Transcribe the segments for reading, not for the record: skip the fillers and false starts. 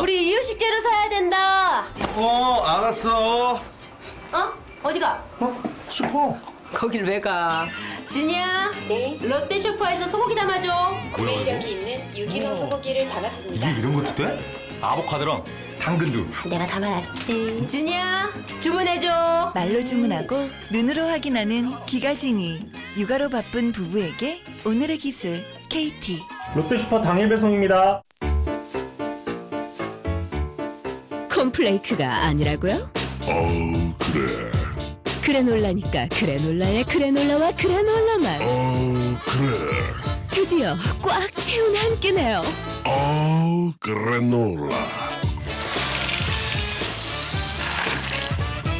우리 이유식재료 사야 된다. 알았어. 어디가? 슈퍼. 거길 왜 가? 진이야. 네, 롯데 슈퍼에서 소고기 담아줘. 구매 이력이 있는 유기농 소고기를 담았습니다. 이게 이런 것도 돼? 아보카도랑 당근도. 내가 담아놨지. 진이야, 주문해줘. 말로 주문하고 눈으로 확인하는 기가진이. 육아로 바쁜 부부에게 오늘의 기술 KT. 롯데슈퍼 당일 배송입니다. 콘플레이크가 아니라고요? 그래. 그래놀라니까 그래놀라의 그래놀라와 그래놀라만. 그래. 드디어 꽉 채운 한 끼네요. 그래놀라.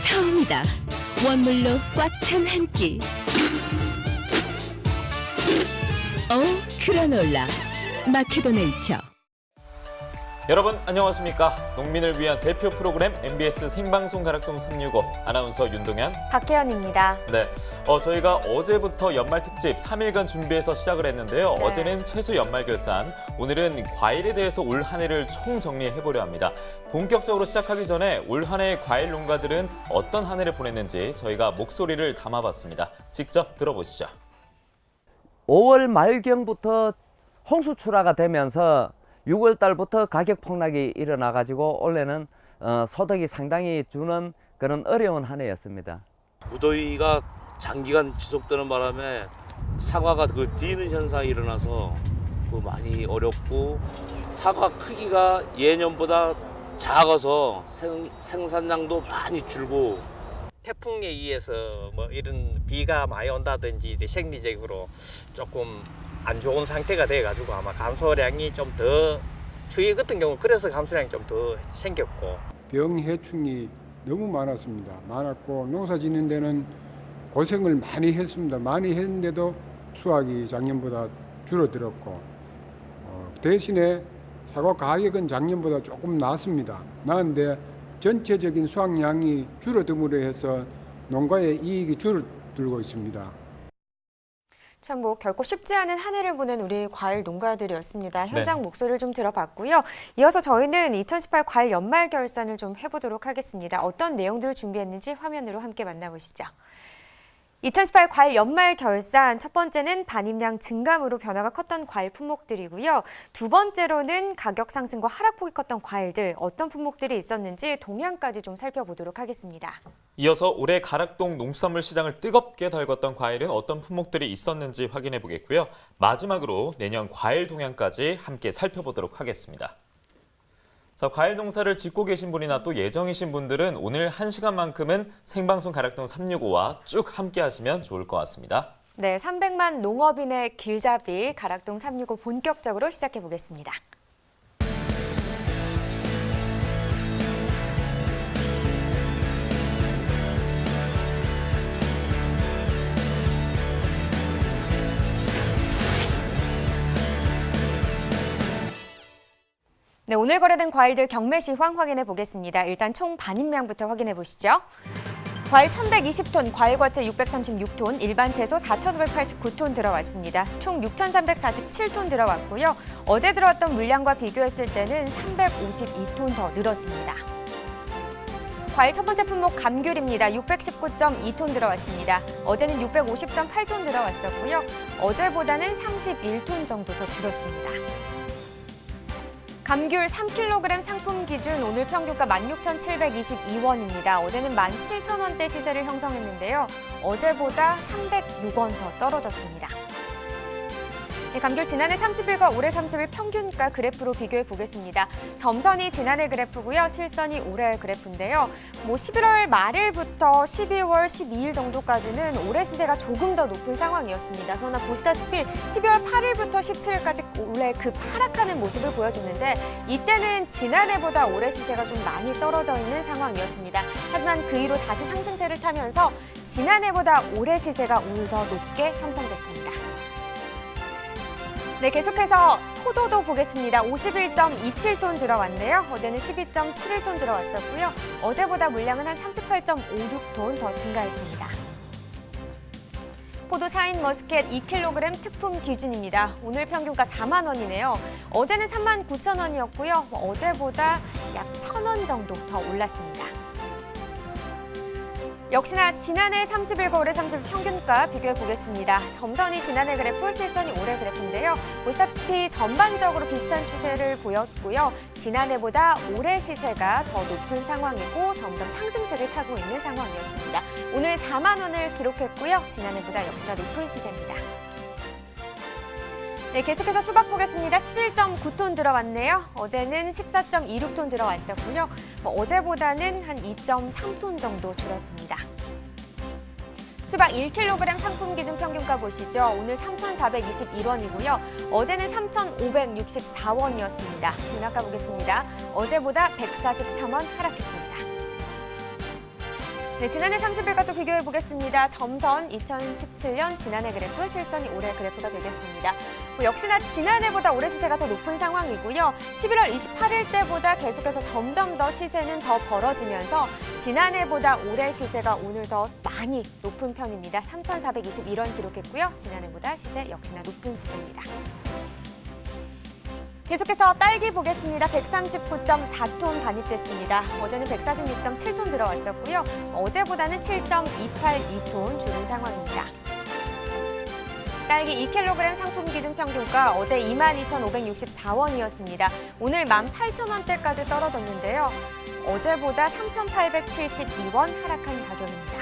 처음이다. 원물로 꽉 찬 한 끼. 그래놀라. 마케도 네이처. 여러분 안녕하십니까? 농민을 위한 대표 프로그램 MBS 생방송 가락동 365 아나운서 윤동현, 박혜연입니다. 네, 저희가 어제부터 연말 특집 3일간 준비해서 시작을 했는데요. 네. 어제는 채소 연말 결산, 오늘은 과일에 대해서 올 한 해를 총 정리해보려 합니다. 본격적으로 시작하기 전에 올 한 해의 과일 농가들은 어떤 한 해를 보냈는지 저희가 목소리를 담아봤습니다. 직접 들어보시죠. 5월 말경부터 홍수출하가 되면서 6월 달부터 가격 폭락이 일어나가지고 올해는 소득이 상당히 주는 그런 어려운 한 해였습니다. 무더위가 장기간 지속되는 바람에 사과가 디는 현상이 일어나서 많이 어렵고, 사과 크기가 예년보다 작아서 생산량도 많이 줄고, 태풍에 의해서 이런 비가 많이 온다든지 생리적으로 조금 안 좋은 상태가 돼가지고 아마 감소량이 좀 더, 추위 같은 경우 그래서 감소량이 좀 더 생겼고, 병해충이 너무 많았고 농사 짓는 데는 고생을 많이 했습니다. 많이 했는데도 수확이 작년보다 줄어들었고, 대신에 사과 가격은 작년보다 조금 낮습니다. 나은데 전체적인 수확량이 줄어듦으로 해서 농가의 이익이 줄어들고 있습니다. 참 결코 쉽지 않은 한 해를 보낸 우리 과일 농가들이었습니다. 현장 네. 목소리를 좀 들어봤고요. 이어서 저희는 2018 과일 연말 결산을 좀 해보도록 하겠습니다. 어떤 내용들을 준비했는지 화면으로 함께 만나보시죠. 2018 과일 연말 결산, 첫 번째는 반입량 증감으로 변화가 컸던 과일 품목들이고요. 두 번째로는 가격 상승과 하락폭이 컸던 과일들, 어떤 품목들이 있었는지 동향까지 좀 살펴보도록 하겠습니다. 이어서 올해 가락동 농수산물 시장을 뜨겁게 달궜던 과일은 어떤 품목들이 있었는지 확인해 보겠고요. 마지막으로 내년 과일 동향까지 함께 살펴보도록 하겠습니다. 자, 과일 농사를 짓고 계신 분이나 또 예정이신 분들은 오늘 1시간만큼은 생방송 가락동 365와 쭉 함께 하시면 좋을 것 같습니다. 네, 300만 농업인의 길잡이 가락동 365 본격적으로 시작해 보겠습니다. 네, 오늘 거래된 과일들 경매 시황 확인해 보겠습니다. 일단 총 반입량부터 확인해 보시죠. 과일 1,120톤, 과일과채 636톤, 일반 채소 4,589톤 들어왔습니다. 총 6,347톤 들어왔고요. 어제 들어왔던 물량과 비교했을 때는 352톤 더 늘었습니다. 과일 첫 번째 품목 감귤입니다. 619.2톤 들어왔습니다. 어제는 650.8톤 들어왔었고요. 어제보다는 31톤 정도 더 줄었습니다. 감귤 3kg 상품 기준 오늘 평균가 16,722원입니다. 어제는 17,000원대 시세를 형성했는데요. 어제보다 306원 더 떨어졌습니다. 네, 감귤 지난해 30일과 올해 30일 평균가 그래프로 비교해 보겠습니다. 점선이 지난해 그래프고요. 실선이 올해 그래프인데요. 11월 말일부터 12월 12일 정도까지는 올해 시세가 조금 더 높은 상황이었습니다. 그러나 보시다시피 12월 8일부터 17일까지 올해 하락하는 모습을 보여주는데, 이때는 지난해보다 올해 시세가 좀 많이 떨어져 있는 상황이었습니다. 하지만 그 이후 다시 상승세를 타면서 지난해보다 올해 시세가 오늘 더 높게 형성됐습니다. 네, 계속해서 포도도 보겠습니다. 51.27톤 들어왔네요. 어제는 12.71톤 들어왔었고요. 어제보다 물량은 한 38.56톤 더 증가했습니다. 포도 샤인 머스켓 2kg 특품 기준입니다. 오늘 평균가 4만 원이네요. 어제는 3만 9천 원이었고요. 어제보다 약 1,000원 정도 더 올랐습니다. 역시나 지난해 30일과 올해 30일 평균가 비교해 보겠습니다. 점선이 지난해 그래프, 실선이 올해 그래프인데요. 보시다시피 전반적으로 비슷한 추세를 보였고요. 지난해보다 올해 시세가 더 높은 상황이고 점점 상승세를 타고 있는 상황이었습니다. 오늘 4만 원을 기록했고요. 지난해보다 역시나 높은 시세입니다. 네, 계속해서 수박 보겠습니다. 11.9톤 들어왔네요. 어제는 14.26톤 들어왔었고요. 어제보다는 한 2.3톤 정도 줄었습니다. 수박 1kg 상품 기준 평균가 보시죠. 오늘 3,421원이고요. 어제는 3,564원이었습니다. 분할가 보겠습니다. 어제보다 143원 하락했습니다. 네, 지난해 30일과 또 비교해 보겠습니다. 점선 2017년 지난해 그래프, 실선이 올해 그래프가 되겠습니다. 역시나 지난해보다 올해 시세가 더 높은 상황이고요. 11월 28일 때보다 계속해서 점점 더 시세는 더 벌어지면서 지난해보다 올해 시세가 오늘 더 많이 높은 편입니다. 3,421원 기록했고요. 지난해보다 시세 역시나 높은 시세입니다. 계속해서 딸기 보겠습니다. 139.4톤 반입됐습니다. 어제는 146.7톤 들어왔었고요. 어제보다는 7.282톤 줄은 상황입니다. 딸기 2kg 상품 기준 평균가 어제 22,564원이었습니다. 오늘 18,000원대까지 떨어졌는데요. 어제보다 3,872원 하락한 가격입니다.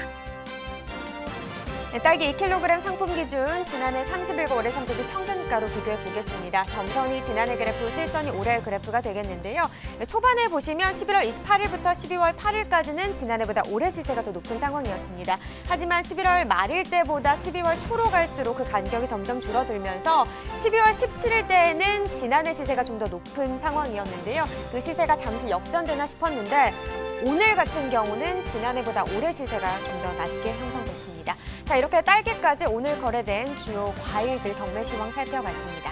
네, 딸기 2kg 상품 기준 지난해 30일과 올해 30일 평균가로 비교해 보겠습니다. 점선이 지난해 그래프, 실선이 올해 그래프가 되겠는데요. 초반에 보시면 11월 28일부터 12월 8일까지는 지난해보다 올해 시세가 더 높은 상황이었습니다. 하지만 11월 말일 때보다 12월 초로 갈수록 그 간격이 점점 줄어들면서 12월 17일 때에는 지난해 시세가 좀 더 높은 상황이었는데요. 그 시세가 잠시 역전되나 싶었는데 오늘 같은 경우는 지난해보다 올해 시세가 좀 더 낮게 형성됐습니다. 자, 이렇게 딸기까지 오늘 거래된 주요 과일들 경매 시황 살펴봤습니다.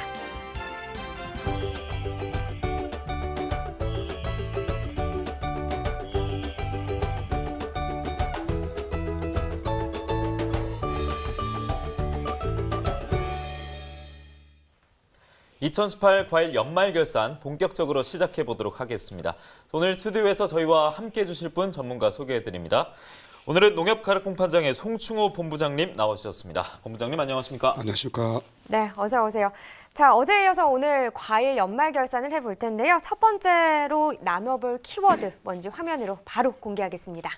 (2018) 과일 연말 결산 본격적으로 시작해 보도록 하겠습니다. 오늘 스튜디오에서 저희와 함께 해주실 분 전문가 소개해 드립니다. 오늘은 농협가락공판장의 송충호 본부장님 나오셨습니다. 본부장님 안녕하십니까? 안녕하십니까? 네, 어서 오세요. 자, 어제에 이어서 오늘 과일 연말 결산을 해볼 텐데요. 첫 번째로 나눠볼 키워드 뭔지 화면으로 바로 공개하겠습니다.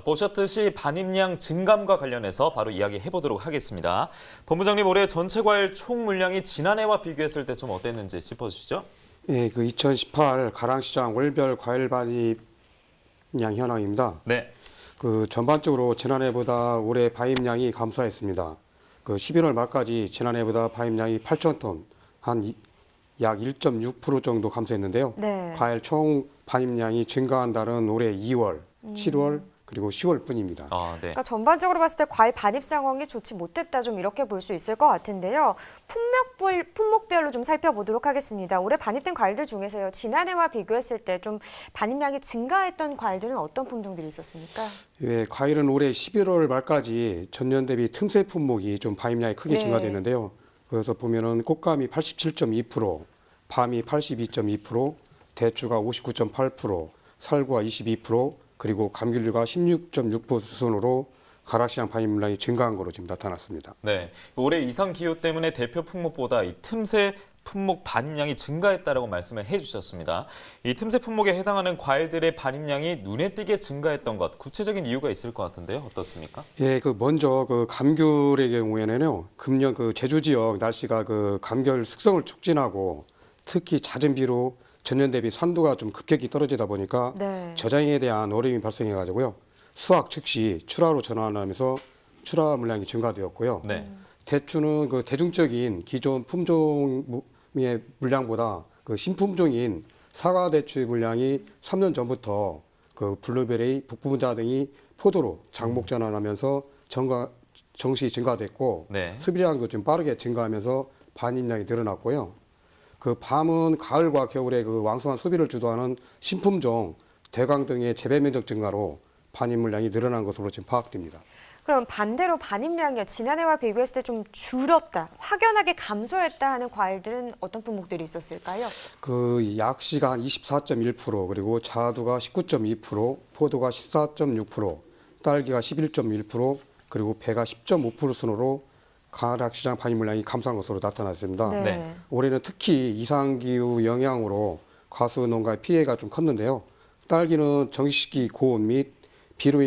보셨듯이 반입량 증감과 관련해서 바로 이야기해 보도록 하겠습니다. 본부장님, 올해 전체 과일 총 물량이 지난해와 비교했을 때 좀 어땠는지 짚어주시죠. 예, 그 2018 가랑시장 월별 과일 반입량 현황입니다. 네. 그 전반적으로 지난해보다 올해 반입량이 감소했습니다. 그 11월 말까지 지난해보다 반입량이 8,000톤, 한 약 1.6% 정도 감소했는데요. 네. 과일 총 반입량이 증가한 달은 올해 2월, 7월, 그리고 10월뿐입니다. 그러니까 전반적으로 봤을 때 과일 반입 상황이 좋지 못했다 좀 이렇게 볼 수 있을 것 같은데요. 품목별로 좀 살펴보도록 하겠습니다. 올해 반입된 과일들 중에서요. 지난해와 비교했을 때 좀 반입량이 증가했던 과일들은 어떤 품종들이 있었습니까? 예, 과일은 올해 11월 말까지 전년 대비 틈새 품목이 좀 반입량이 크게 네. 증가됐는데요. 그래서 보면은 꽃감이 87.2%, 밤이 82.2%, 대추가 59.8%, 살구가 22%, 그리고 감귤류가 16.6% 수준으로 가락시장 반입량이 증가한 것으로 지금 나타났습니다. 네, 올해 이상 기후 때문에 대표 품목보다 이 틈새 품목 반입량이 증가했다라고 말씀을 해주셨습니다. 이 틈새 품목에 해당하는 과일들의 반입량이 눈에 띄게 증가했던 것, 구체적인 이유가 있을 것 같은데요, 어떻습니까? 예, 그 먼저 그 감귤의 경우에는요, 금년 그 제주 지역 날씨가 그 감귤 숙성을 촉진하고 특히 잦은 비로 전년 대비 산도가 좀 급격히 떨어지다 보니까 네. 저장에 대한 어려움이 발생해가지고요. 수확 즉시 출하로 전환하면서 출하 물량이 증가되었고요. 네. 대추는 그 대중적인 기존 품종의 물량보다 그 신품종인 사과 대추의 물량이 3년 전부터 그 블루베리, 북부분자 등이 포도로 장목 전환하면서 정시 증가됐고 네. 수비량도 좀 빠르게 증가하면서 반입량이 늘어났고요. 그 밤은 가을과 겨울에 그 왕성한 소비를 주도하는 신품종 대광 등의 재배 면적 증가로 반입물량이 늘어난 것으로 지금 파악됩니다. 그럼 반대로 반입량이 지난해와 비교했을 때 좀 줄었다, 확연하게 감소했다 하는 과일들은 어떤 품목들이 있었을까요? 그 약시가 한 24.1%, 그리고 자두가 19.2%, 포도가 14.6%, 딸기가 11.1%, 그리고 배가 10.5% 순으로 가락시장 반입물량이 감소한 것으로 나타났습니다. 네. 올해는 특히 이상기후 영향으로 과수 농가의 피해가 좀 컸는데요. 딸기는 정식기 고온 및 비로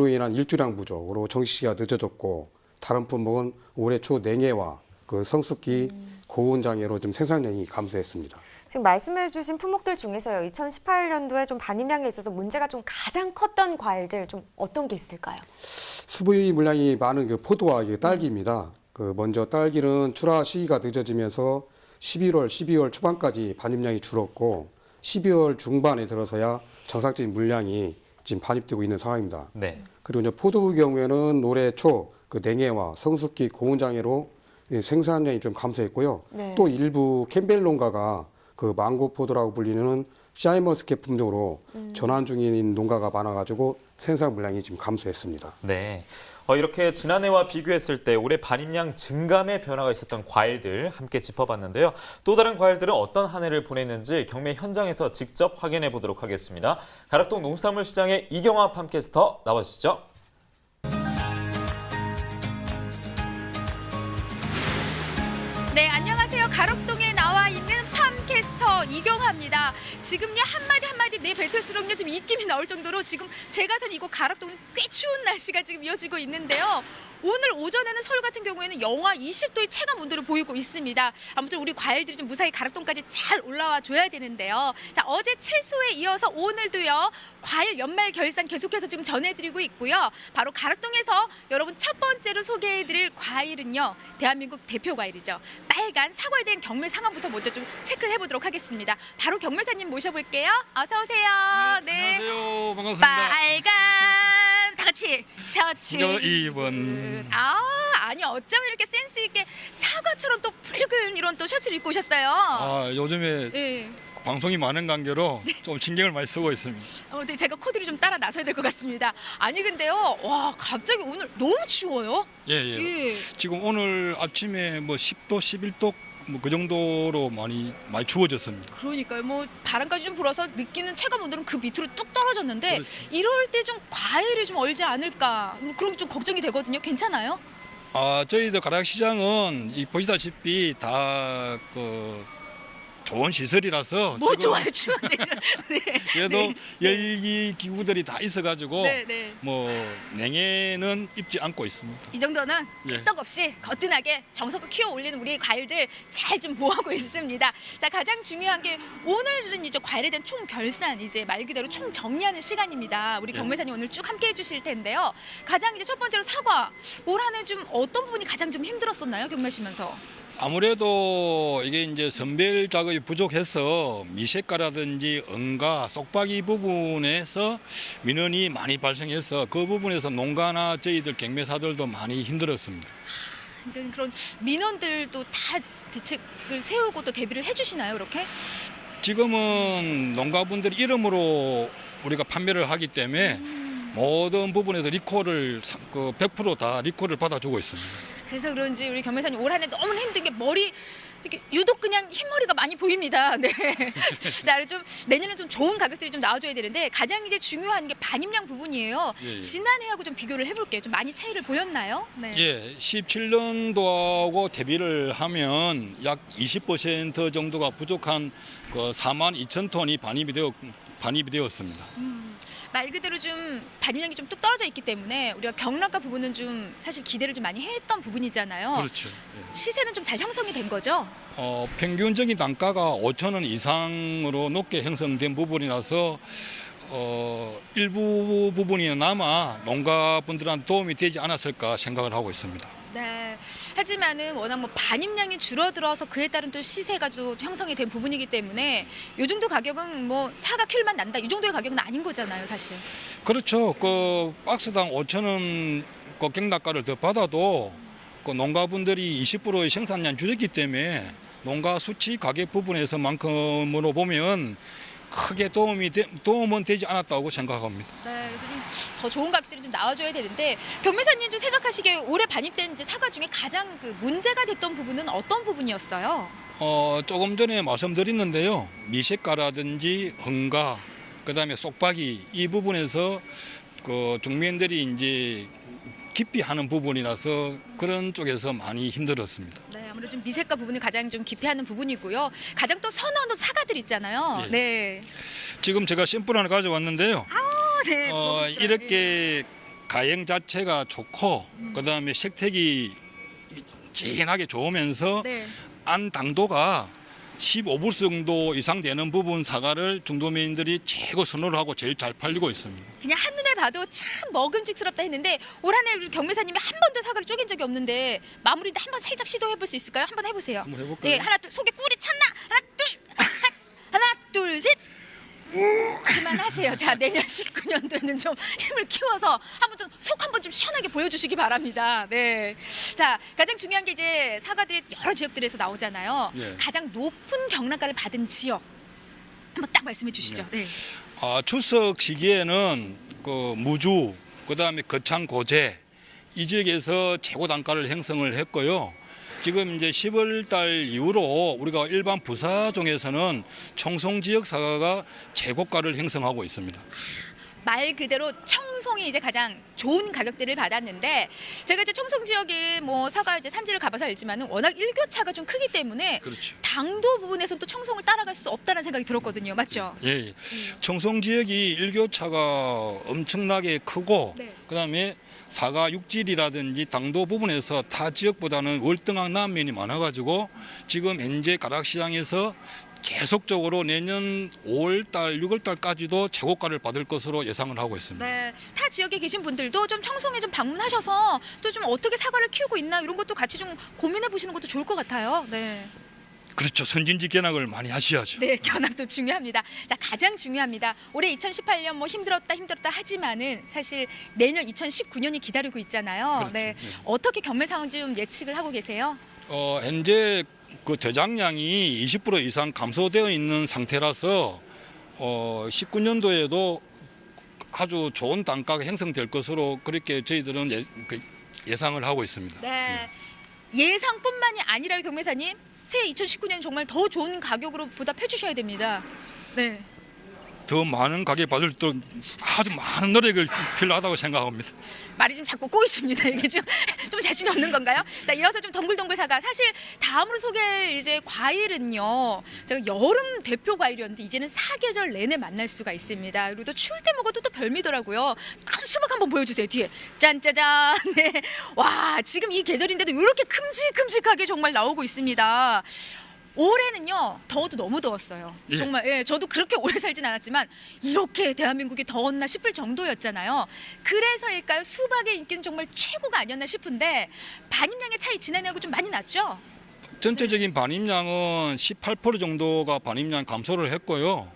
인한 일주량 부족으로 정식기가 늦어졌고, 다른 품목은 올해 초 냉해와 그 성숙기 고온 장애로 좀 생산량이 감소했습니다. 지금 말씀해주신 품목들 중에서요, 2018년도에 좀 반입량에 있어서 문제가 좀 가장 컸던 과일들 좀 어떤 게 있을까요? 수분이 물량이 많은 그 포도와 딸기입니다. 그 먼저 딸기는 출하 시기가 늦어지면서 11월, 12월 초반까지 반입량이 줄었고, 12월 중반에 들어서야 정상적인 물량이 지금 반입되고 있는 상황입니다. 네. 그리고 이제 포도의 경우에는 올해 초 그 냉해와 성숙기 고온 장애로 생산량이 좀 감소했고요. 네. 또 일부 캠벨 농가가 그 망고 포도라고 불리는 샤인머스켓 품종으로 전환 중인 농가가 많아가지고 생산 물량이 지금 감소했습니다. 네. 이렇게 지난해와 비교했을 때 올해 반입량 증감의 변화가 있었던 과일들 함께 짚어봤는데요. 또 다른 과일들은 어떤 한 해를 보냈는지 경매 현장에서 직접 확인해 보도록 하겠습니다. 가락동 농수산물 시장의 이경화 팜캐스터 나와주시죠. 네, 안녕하세요. 가락동에 나와 있는 팜캐스터 이경화입니다. 지금요 한마디 내 뱉을수록요 좀 입김이 나올 정도로 지금 제가 산 이곳 가락동은 꽤 추운 날씨가 지금 이어지고 있는데요. 오늘 오전에는 서울 같은 경우에는 영하 20도의 체감 온도를 보이고 있습니다. 아무튼 우리 과일들이 좀 무사히 가락동까지 잘 올라와 줘야 되는데요. 자, 어제 채소에 이어서 오늘도요. 과일 연말 결산 계속해서 지금 전해드리고 있고요. 바로 가락동에서 여러분 첫 번째로 소개해드릴 과일은요. 대한민국 대표 과일이죠. 빨간 사과에 대한 경매 상황부터 먼저 좀 체크를 해보도록 하겠습니다. 바로 경매사님 모셔볼게요. 어서 오세요. 네. 안녕하세요. 반갑습니다. 빨간 다 같이 셔츠. 2번. 아니 어쩜 이렇게 센스 있게 사과처럼 또 붉은 이런 또 셔츠를 입고 오셨어요. 요즘에 네. 방송이 많은 관계로 좀 신경을 많이 쓰고 있습니다. 네, 제가 코디를 좀 따라 나서야 될 것 같습니다. 아니 근데요, 와 갑자기 오늘 너무 추워요. 예. 지금 오늘 아침에 뭐 10도, 11도 뭐 그 정도로 많이 추워졌습니다. 그러니까요. 뭐 바람까지 좀 불어서 느끼는 체감 온도는 그 밑으로 뚝 떨어졌는데 그렇죠. 이럴 때 좀 과일이 좀 얼지 않을까 그런 게 좀 걱정이 되거든요. 괜찮아요? 저희도 가락시장은 보시다시피 다 좋은 시설이라서 뭐 좋아요, 추운데. 네. 그래도 열기 기구들이 다 있어가지고 네. 뭐 냉해는 입지 않고 있습니다. 이 정도는 예. 끄떡없이 거뜬하게 정성껏 키워 올리는 우리의 과일들 잘 좀 보호하고 있습니다. 자, 가장 중요한 게 오늘은 이제 과일에 대한 총 결산, 이제 말 그대로 총 정리하는 시간입니다. 우리 경매사님 오늘 쭉 함께 해주실 텐데요. 가장 이제 첫 번째로 사과. 올 한 해 좀 어떤 부분이 가장 좀 힘들었었나요, 경매하시면서? 아무래도 이게 이제 선별 작업이 부족해서 미색가라든지 응가, 쏙박이 부분에서 민원이 많이 발생해서 그 부분에서 농가나 저희들 경매사들도 많이 힘들었습니다. 그런 민원들도 다 대책을 세우고 또 대비를 해주시나요, 이렇게? 지금은 농가분들 이름으로 우리가 판매를 하기 때문에 모든 부분에서 리콜을 100% 다 리콜을 받아주고 있습니다. 그래서 그런지 우리 경매사님 올 한 해 너무 힘든 게 머리 이렇게 유독 그냥 흰머리가 많이 보입니다. 네. 자, 좀 내년에 좀 좋은 가격들이 좀 나와줘야 되는데 가장 이제 중요한 게 반입량 부분이에요. 예. 지난해하고 좀 비교를 해볼게요. 좀 많이 차이를 보였나요? 네. 예, 17년도하고 대비를 하면 약 20% 정도가 부족한 42,000톤이 반입이 되었습니다. 말 그대로 좀 반입량이 좀 뚝 떨어져 있기 때문에 우리가 경락가 부분은 좀 사실 기대를 좀 많이 했던 부분이잖아요. 그렇죠. 예. 시세는 좀 잘 형성이 된 거죠? 평균적인 단가가 5,000원 이상으로 높게 형성된 부분이라서 일부 부분이나마 농가분들한테 도움이 되지 않았을까 생각을 하고 있습니다. 네. 하지만은 워낙 뭐 반입량이 줄어들어서 그에 따른 또 시세가 좀 형성이 된 부분이기 때문에 이 정도 가격은 뭐 사과 킬만 난다 이 정도의 가격은 아닌 거잖아요, 사실. 그렇죠. 박스당 5,000원 경락가를 더 받아도 농가분들이 20%의 생산량 줄였기 때문에 농가 수치 가격 부분에서만큼으로 보면 크게 도움은 되지 않았다고 생각합니다. 네, 더 좋은 가격들이 좀 나와줘야 되는데 경매사님 좀 생각하시기에 올해 반입된 이제 사과 중에 가장 그 문제가 됐던 부분은 어떤 부분이었어요? 조금 전에 말씀드렸는데요. 미색가라든지 흥가, 그다음에 쏙박이 이 부분에서 그 중매인들이 이제 깊이 하는 부분이라서 그런 쪽에서 많이 힘들었습니다. 네, 아무래도 좀 미색가 부분이 가장 좀 기피하는 부분이고요. 가장 또 선호하는 사과들 있잖아요. 예. 네. 지금 제가 샘플 하나 가져왔는데요. 네. 이렇게 가형 자체가 좋고 그다음에 색택이 진하게 좋으면서 네. 안 당도가 15불 정도 이상 되는 부분 사과를 중도매인들이 최고 선호를 하고 제일 잘 팔리고 있습니다. 그냥 한눈에 봐도 참 먹음직스럽다 했는데 올 한 해 우리 경매사님이 한 번도 사과를 쪼갠 적이 없는데 마무리인데 한번 살짝 시도해 볼 수 있을까요? 한번 해보세요. 한번 해볼까요? 네, 하나 둘 속에 꿀이 찼나? 하나 둘 셋. 그만하세요. 자, 내년 19년도에는 좀 힘을 키워서 한번 좀 속 한번 좀 시원하게 보여주시기 바랍니다. 네. 자, 가장 중요한 게 이제 사과들이 여러 지역들에서 나오잖아요. 예. 가장 높은 경락가를 받은 지역 한번 딱 말씀해 주시죠. 네. 추석 시기에는 그 무주, 그다음에 거창 고제 이 지역에서 최고 단가를 형성을 했고요. 지금 이제 10월 달 이후로 우리가 일반 부사종에서는 청송 지역 사과가 최고가를 형성하고 있습니다. 말 그대로 청송이 이제 가장 좋은 가격대를 받았는데 제가 이제 청송 지역에 뭐 사과 이제 산지를 가봐서 알지만은 워낙 일교차가 좀 크기 때문에 그렇죠. 당도 부분에서는 또 청송을 따라갈 수 없다는 생각이 들었거든요. 맞죠? 예. 청송 지역이 일교차가 엄청나게 크고 네. 그다음에 사과 육질이라든지 당도 부분에서 타 지역보다는 월등한 남면이 많아가지고 지금 현재 가락시장에서 계속적으로 내년 5월달, 6월달까지도 최고가를 받을 것으로 예상을 하고 있습니다. 네, 타 지역에 계신 분들도 좀 청송에 좀 방문하셔서 또 좀 어떻게 사과를 키우고 있나 이런 것도 같이 좀 고민해 보시는 것도 좋을 것 같아요. 네. 그렇죠. 선진지 견학을 많이 하셔야죠. 네, 견학도 중요합니다. 자, 가장 중요합니다. 올해 2018년 뭐 힘들었다 하지만은 사실 내년 2019년이 기다리고 있잖아요. 그렇죠. 네. 어떻게 경매 상황 좀 예측을 하고 계세요? 현재 그 저장량이 20% 이상 감소되어 있는 상태라서 19년도에도 아주 좋은 단가가 형성될 것으로 그렇게 저희들은 예상을 하고 있습니다. 네. 예상뿐만이 아니라 경매사님 새해 2019년 정말 더 좋은 가격으로 보답해 주셔야 됩니다. 네. 더 많은 가격 받을 때 아주 많은 노력을 필요하다고 생각합니다. 말이 좀 자꾸 꼬이십니다. 이게 좀 자신이 없는 건가요? 자, 이어서 좀 동글동글 사과. 사실 다음으로 소개할 이제 과일은요. 제가 여름 대표 과일이었는데 이제는 사계절 내내 만날 수가 있습니다. 그리고 또 추울 때 먹어도 또 별미더라고요. 큰 수박 한번 보여주세요. 뒤에 짠짜잔. 네. 와, 지금 이 계절인데도 이렇게 큼직큼직하게 정말 나오고 있습니다. 올해는요 더워도 너무 더웠어요. 예. 정말 예, 저도 그렇게 오래 살진 않았지만 이렇게 대한민국이 더웠나 싶을 정도였잖아요. 그래서일까요? 수박의 인기는 정말 최고가 아니었나 싶은데 반입량의 차이 지난해하고 좀 많이 났죠? 전체적인 반입량은 18% 정도가 반입량 감소를 했고요.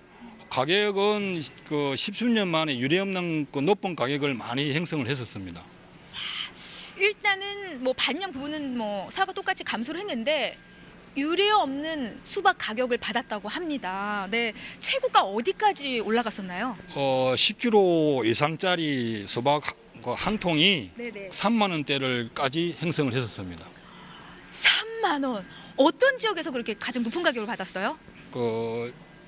가격은 그 10수년 만에 유례없는 그 높은 가격을 많이 형성을 했었습니다. 일단은 뭐 반입량 부분은 뭐 사과 똑같이 감소를 했는데 유례 없는 수박 가격을 받았다고 합니다. 네, 최고가 어디까지 올라갔었나요? 10kg 이상짜리 수박 한 통이 네네. 3만 원대를까지 형성을 했었습니다. 3만 원. 어떤 지역에서 그렇게 가장 높은 가격을 받았어요?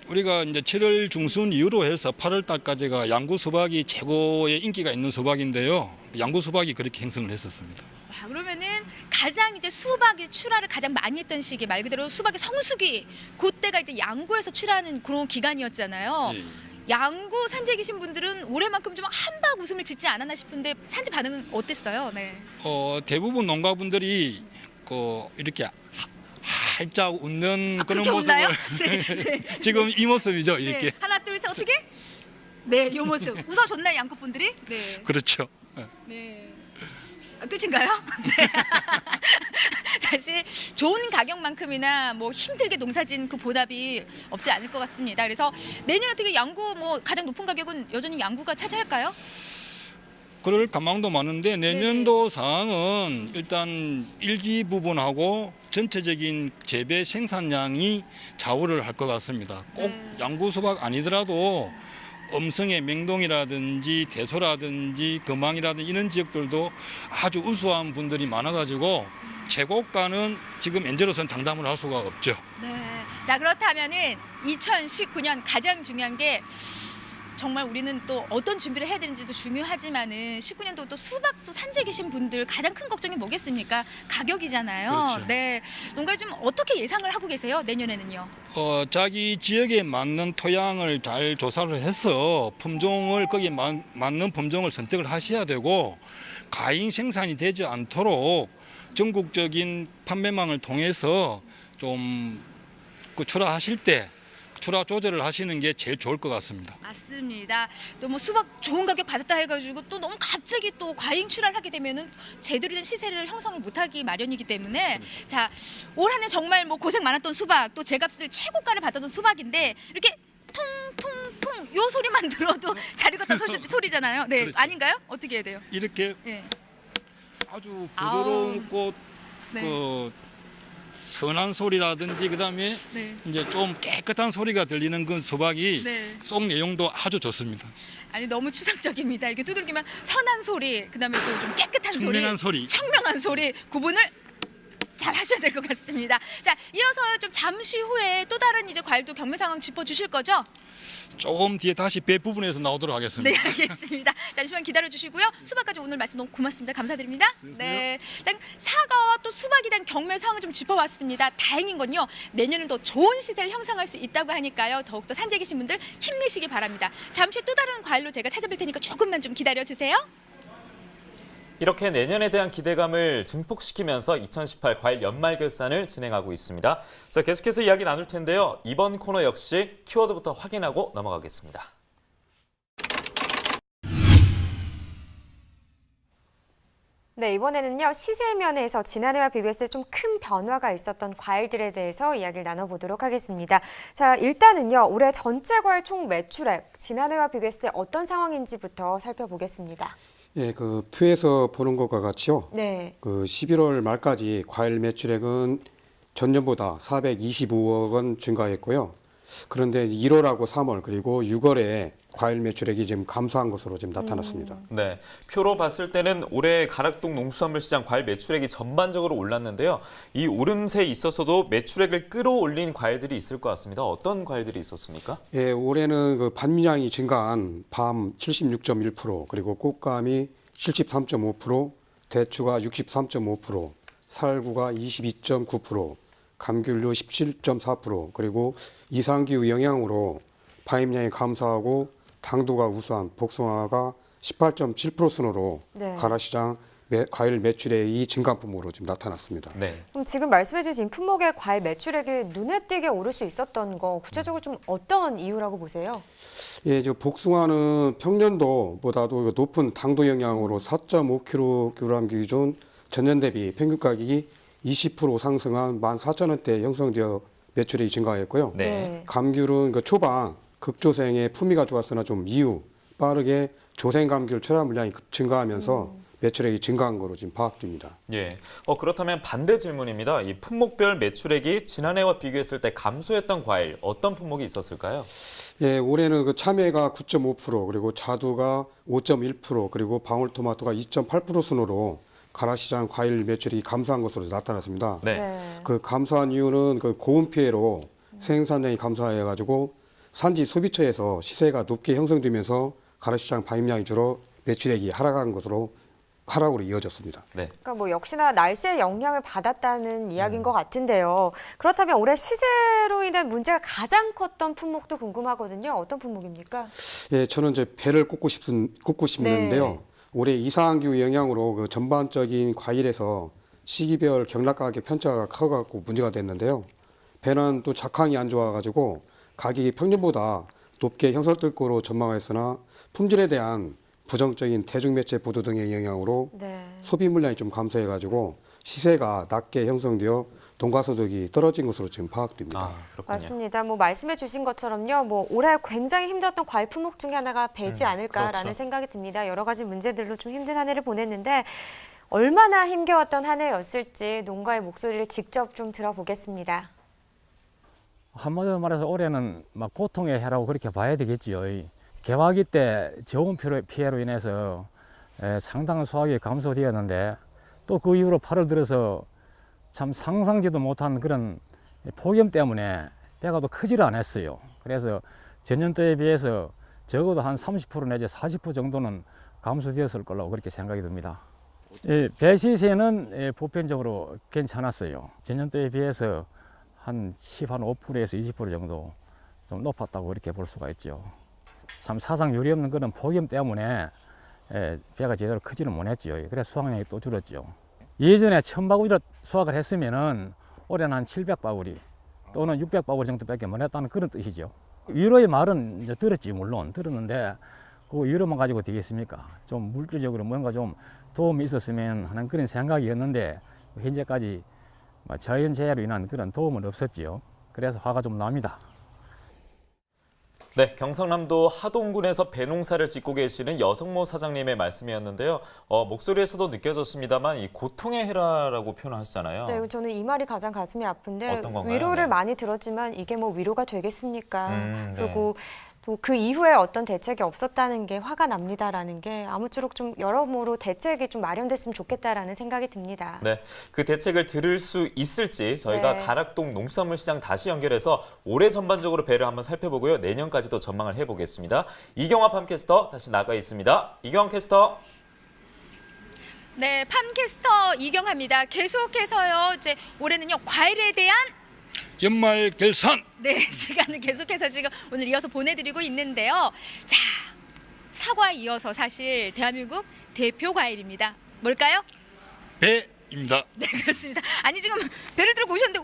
우리가 이제 7월 중순 이후로 해서 8월 달까지가 양구 수박이 최고의 인기가 있는 수박인데요. 양구 수박이 그렇게 형성을 했었습니다. 와, 그러면은 가장 이제 수박의 출하를 가장 많이 했던 시기, 말 그대로 수박의 성수기, 그때가 이제 양구에서 출하하는 그런 기간이었잖아요. 예. 양구 산지에 계신 분들은 올해만큼 좀 한박 웃음을 짓지 않았나 싶은데 산지 반응은 어땠어요? 네. 대부분 농가분들이 이렇게 활짝 웃는 그런 그렇게 모습을 웃나요? 네. 지금 이 모습이죠. 이렇게. 네. 하나 둘 셋 어떻게? 네, 이 모습 웃어줬나요 양구 분들이? 네. 그렇죠. 네. 끝인가요? 네. 사실 좋은 가격만큼이나 뭐 힘들게 농사진 그 보답이 없지 않을 것 같습니다. 그래서 내년 어떻게 양구 뭐 가장 높은 가격은 여전히 양구가 차지할까요? 그럴 가망도 많은데 내년도 상황은 일단 일기 부분하고 전체적인 재배 생산량이 좌우를 할 것 같습니다. 꼭 양구 수박 아니더라도 음성의 맹동이라든지 대소라든지 금왕이라든지 이런 지역들도 아주 우수한 분들이 많아가지고 최고가는 지금 현재로서는 장담을 할 수가 없죠. 네. 자, 그렇다면은 2019년 가장 중요한 게 정말 우리는 또 어떤 준비를 해야 되는지도 중요하지만은 19년도 또 수박 또 산지에 계신 분들 가장 큰 걱정이 뭐겠습니까? 가격이잖아요. 그렇죠. 네. 농가 좀 어떻게 예상을 하고 계세요? 내년에는요? 자기 지역에 맞는 토양을 잘 조사를 해서 품종을 거기에 맞는 품종을 선택을 하셔야 되고 과잉 생산이 되지 않도록 전국적인 판매망을 통해서 좀 출하하실 때 출하 조절을 하시는 게 제일 좋을 것 같습니다. 맞습니다. 또 뭐 수박 좋은 가격 받았다 해가지고 또 너무 갑자기 또 과잉 출하를 하게 되면은 제대로 된 시세를 형성을 못하기 마련이기 때문에 자, 올 한 해 정말 뭐 고생 많았던 수박 또 제값을 최고가를 받았던 수박인데 이렇게 통통통 요 소리만 들어도 잘 익었다 소리잖아요. 네, 그렇죠. 아닌가요? 어떻게 해야 돼요? 이렇게 네. 아주 부드러운 네. 그 선한 소리라든지 그다음에 네. 이제 좀 깨끗한 소리가 들리는 그 수박이 네. 속 내용도 아주 좋습니다. 아니 너무 추상적입니다. 이렇게 두들기면 선한 소리, 그다음에 또 좀 깨끗한 청명한 소리. 청명한 소리 구분을 잘 하셔야 될 것 같습니다. 자, 이어서 좀 잠시 후에 또 다른 이제 과일도 경매 상황 짚어주실 거죠? 조금 뒤에 다시 배 부분에서 나오도록 하겠습니다. 네, 알겠습니다. 잠시만 기다려 주시고요. 수박까지 오늘 말씀 너무 고맙습니다. 감사드립니다. 네, 일단 사과와 또 수박에 대한 경매 상황을 좀 짚어봤습니다. 다행인 건요, 내년은 더 좋은 시세를 형성할 수 있다고 하니까요. 더욱더 산지에 계신 분들 힘내시기 바랍니다. 잠시 후에 또 다른 과일로 제가 찾아뵐 테니까 조금만 좀 기다려 주세요. 이렇게 내년에 대한 기대감을 증폭시키면서 2018 과일 연말 결산을 진행하고 있습니다. 자, 계속해서 이야기 나눌 텐데요. 이번 코너 역시 키워드부터 확인하고 넘어가겠습니다. 네, 이번에는요, 시세면에서 지난해와 비교했을 때 좀 큰 변화가 있었던 과일들에 대해서 이야기를 나눠보도록 하겠습니다. 자, 일단은요, 올해 전체 과일 총 매출액, 지난해와 비교했을 때 어떤 상황인지부터 살펴보겠습니다. 예, 그 표에서 보는 것과 같이요. 네. 그 11월 말까지 과일 매출액은 전년보다 425억 원 증가했고요. 그런데 1월하고 3월 그리고 6월에 과일 매출액이 지금 감소한 것으로 지금 나타났습니다. 네, 표로 봤을 때는 올해 가락동 농수산물시장 과일 매출액이 전반적으로 올랐는데요. 이 오름세에 있어서도 매출액을 끌어올린 과일들이 있을 것 같습니다. 어떤 과일들이 있었습니까? 예, 올해는 그 반미량이 증가한 밤 76.1%, 그리고 꽃감이 73.5%, 대추가 63.5%, 살구가 22.9%, 감귤류 17.4%, 그리고 이상기후 영향으로 파임량이 감소하고 당도가 우수한 복숭아가 18.7% 순으로 네. 가락시장 과일 매출액이 증가품으로 지금 나타났습니다. 네. 그럼 지금 말씀해 주신 품목의 과일 매출액이 눈에 띄게 오를 수 있었던 거 구체적으로 좀 어떤 이유라고 보세요? 예, 저 복숭아는 평년도보다도 높은 당도 영향으로 4.5kg 기준 전년 대비 평균 가격이 20% 상승한 14,000원대 형성되어 매출액이 증가했고요. 네. 감귤은 그 초반 극조생의 품위가 좋았으나 좀 이후 빠르게 조생 감귤 출하 물량이 증가하면서 매출액이 증가한 거로 지금 파악됩니다. 예. 그렇다면 반대 질문입니다. 이 품목별 매출액이 지난해와 비교했을 때 감소했던 과일 어떤 품목이 있었을까요? 예, 올해는 그 참외가 9.5%, 그리고 자두가 5.1%, 그리고 방울토마토가 2.8% 순으로 가락시장 과일 매출이 감소한 것으로 나타났습니다. 네. 그 감소한 이유는 그 고온 피해로 생산량이 감소해가지고 산지 소비처에서 시세가 높게 형성되면서 가락시장 반입량이 줄어 매출액이 하락한 것으로 하락으로 이어졌습니다. 네. 그러니까 뭐 역시나 날씨의 영향을 받았다는 이야기인 것 같은데요. 그렇다면 올해 시세로 인한 문제가 가장 컸던 품목도 궁금하거든요. 어떤 품목입니까? 예, 저는 이제 배를 꼽고 싶는데요. 네. 올해 이상기후 영향으로 그 전반적인 과일에서 시기별 경락 가격 편차가 커갖고 문제가 됐는데요. 배는 또 작황이 안 좋아가지고 가격이 평년보다 높게 형성될 거로 전망했으나 품질에 대한 부정적인 대중매체 보도 등의 영향으로 네. 소비 물량이 좀 감소해가지고 시세가 낮게 형성되어 농가소득이 떨어진 것으로 지금 파악됩니다. 맞습니다. 뭐 말씀해 주신 것처럼요. 뭐 올해 굉장히 힘들었던 과일 품목 중에 하나가 배지 않을까라는 그렇죠. 생각이 듭니다. 여러 가지 문제들로 좀 힘든 한 해를 보냈는데 얼마나 힘겨웠던 한 해였을지 농가의 목소리를 직접 좀 들어보겠습니다. 한마디로 말해서 올해는 막 고통의 해라고 그렇게 봐야 되겠지요. 개화기 때 저온 피해로 인해서 상당한 수확이 감소되었는데 또 그 이후로 8월 들어서 참 상상지도 못한 그런 폭염 때문에 배가 또 크지를 않았어요. 그래서 전년도에 비해서 적어도 한 30% 내지 40% 정도는 감소되었을 거라고 그렇게 생각이 듭니다. 배 시세는 보편적으로 괜찮았어요. 전년도에 비해서 한 5%에서 20% 정도 좀 높았다고 이렇게 볼 수가 있죠. 참 사상 유례 없는 그런 폭염 때문에 배가 제대로 크지는 못했죠. 그래서 수확량이 또 줄었죠. 예전에 1000바구리를 수확을 했으면은 올해는 한 700바구리 또는 600바구리 정도밖에 못 했다는 그런 뜻이죠. 위로의 말은 이제 들었지, 물론 들었는데 그 위로만 가지고 되겠습니까? 좀 물질적으로 뭔가 좀 도움이 있었으면 하는 그런 생각이었는데 현재까지 자연재해로 인한 그런 도움은 없었지요. 그래서 화가 좀 납니다. 네, 경상남도 하동군에서 배농사를 짓고 계시는 여성모 사장님의 말씀이었는데요. 목소리에서도 느껴졌습니다만 이 고통의 해라라고 표현하시잖아요. 네, 저는 이 말이 가장 가슴이 아픈데 어떤 건가요? 위로를 네. 많이 들었지만 이게 뭐 위로가 되겠습니까? 네. 그리고 또 그 이후에 어떤 대책이 없었다는 게 화가 납니다라는 게 아무쪼록 좀 여러모로 대책이 좀 마련됐으면 좋겠다라는 생각이 듭니다. 네, 그 대책을 들을 수 있을지 저희가 네. 가락동 농수산물 시장 다시 연결해서 올해 전반적으로 배를 한번 살펴보고요. 내년까지도 전망을 해보겠습니다. 이경화 팜캐스터 다시 나가 있습니다. 이경화 캐스터. 네, 팜캐스터 이경화입니다. 계속해서요. 이제 올해는요 과일에 대한 연말 결산. 네, 시간을 계속해서 지금 오늘 이어서 보내드리고 있는데요. 자, 사과에 이어서 사실 대한민국 대표 과일입니다. 뭘까요? 배입니다. 네, 그렇습니다. 아니 지금 배를 들고 오셨는데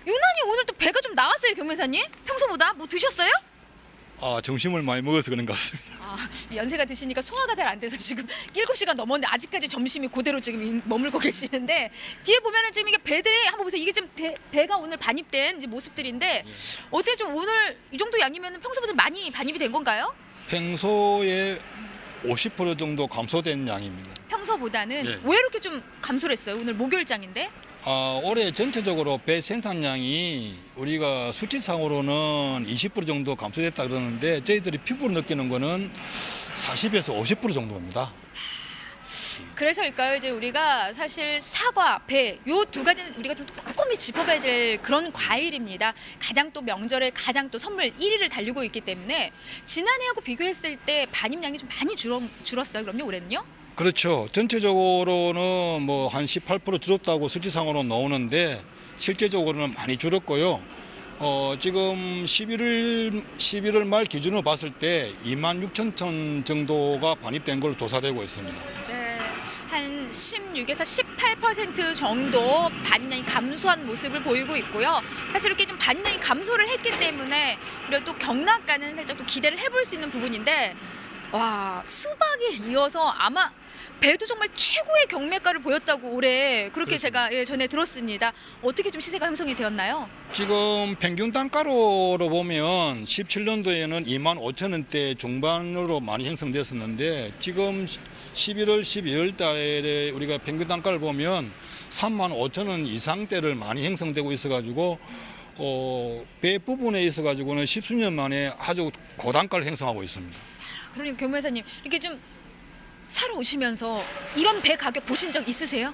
유난히 오늘 또 배가 좀 나왔어요, 경매사님. 평소보다 뭐 드셨어요? 점심을 많이 먹어서 그런 것 같습니다. 연세가 드시니까 소화가 잘 안 돼서 지금 7시간 넘었는데 아직까지 점심이 그대로 지금 머물고 계시는데 뒤에 보면은 지금 이게 배들이 한번 보세요. 이게 지금 배가 오늘 반입된 이제 모습들인데 어때 좀 오늘 이 정도 양이면 평소보다 많이 반입이 된 건가요? 평소에 50% 정도 감소된 양입니다. 평소보다는 네. 왜 이렇게 좀 감소를 했어요? 오늘 목요일장인데. 올해 전체적으로 배 생산량이 우리가 수치상으로는 20% 정도 감소됐다 그러는데 저희들이 피부로 느끼는 거는 40에서 50% 정도입니다. 그래서일까요? 이제 우리가 사실 사과, 배 요 두 가지는 우리가 좀 꼼꼼히 짚어봐야 될 그런 과일입니다. 가장 또 명절에 가장 또 선물 1위를 달리고 있기 때문에 지난해하고 비교했을 때 반입량이 좀 많이 줄었어요. 그럼요, 올해는요? 그렇죠. 전체적으로는 뭐 한 18% 줄었다고 수치상으로 나오는데 실제적으로는 많이 줄었고요. 지금 11월 말 기준으로 봤을 때 26,000톤 정도가 반입된 걸로 조사되고 있습니다. 네, 한 16에서 18% 정도 반입량이 감소한 모습을 보이고 있고요. 사실 이렇게 좀 반입량이 감소를 했기 때문에 우리가 또 경락가는 살짝 또 기대를 해볼 수 있는 부분인데 와, 수박에 이어서 아마 배도 정말 최고의 경매가를 보였다고 올해 그렇게 제가 전에 들었습니다. 어떻게 좀 시세가 형성이 되었나요? 지금 평균 단가로 보면 17년도에는 25,000원대 중반으로 많이 형성됐었는데 지금 11월, 12월 달에 우리가 평균 단가를 보면 35,000원 이상대를 많이 형성되고 있어가지고 배 부분에 있어가지고는 10수년 만에 아주 고단가를 형성하고 있습니다. 그러니까 경매사님 이렇게 좀 사러 오시면서 이런 배 가격 보신 적 있으세요?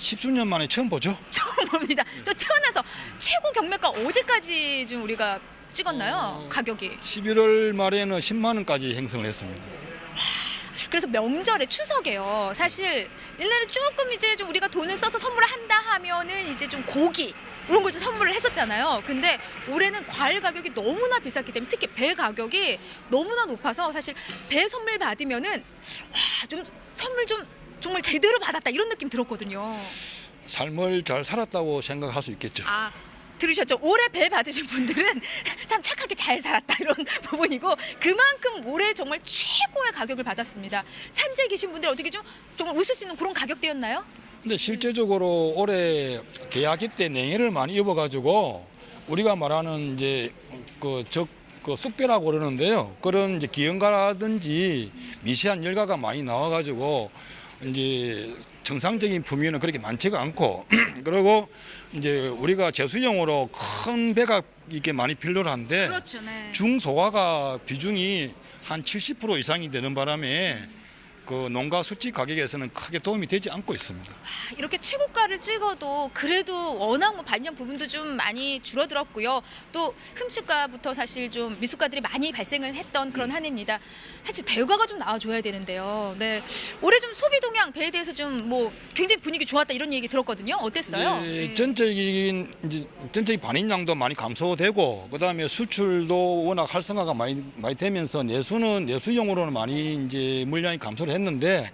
10수년 만에 처음 보죠. 처음 봅니다. 저 태어나서 최고 경매가 어디까지 좀 우리가 찍었나요? 가격이. 11월 말에는 10만 원까지 형성을 했습니다. 그래서 명절에 추석에요. 사실 옛날에 조금 이제 좀 우리가 돈을 써서 선물을 한다 하면은 이제 좀 고기 이런 걸 좀 선물을 했었잖아요. 근데 올해는 과일 가격이 너무나 비쌌기 때문에 특히 배 가격이 너무나 높아서 사실 배 선물 받으면은 와, 좀 선물 좀 정말 제대로 받았다 이런 느낌 들었거든요. 삶을 잘 살았다고 생각할 수 있겠죠. 들으셨죠? 올해 배 받으신 분들은 참 착하게 잘 살았다 이런 부분이고 그만큼 올해 정말 최고의 가격을 받았습니다. 산지에 계신 분들 어떻게 좀 정말 웃을 수 있는 그런 가격대였나요? 근데 실제적으로 올해 계약기 때 냉해를 많이 입어가지고 우리가 말하는 이제 그 쑥배라고 그러는데요. 그런 이제 기형가라든지 미세한 열가가 많이 나와가지고 이제 정상적인 품위는 그렇게 많지가 않고 그리고 이제 우리가 제수용으로 큰 배가 이게 많이 필요로 한데 그렇죠, 네. 중소가가 비중이 한 70% 이상이 되는 바람에 그 농가 수치 가격에서는 크게 도움이 되지 않고 있습니다. 이렇게 최고가를 찍어도 그래도 워낙 뭐 반영 부분도 좀 많이 줄어들었고요. 또 흠집가부터 사실 좀 미숙가들이 많이 발생을 했던 그런 한 해입니다. 사실 대가가 좀 나와줘야 되는데요. 네, 올해 좀 소비 동향 배에 대해서 좀 뭐 굉장히 분위기 좋았다 이런 얘기 들었거든요. 어땠어요? 예, 전적인 반입량도 많이 감소되고 그다음에 수출도 워낙 활성화가 많이 되면서 내수용으로는 많이 이제 물량이 감소를 했는데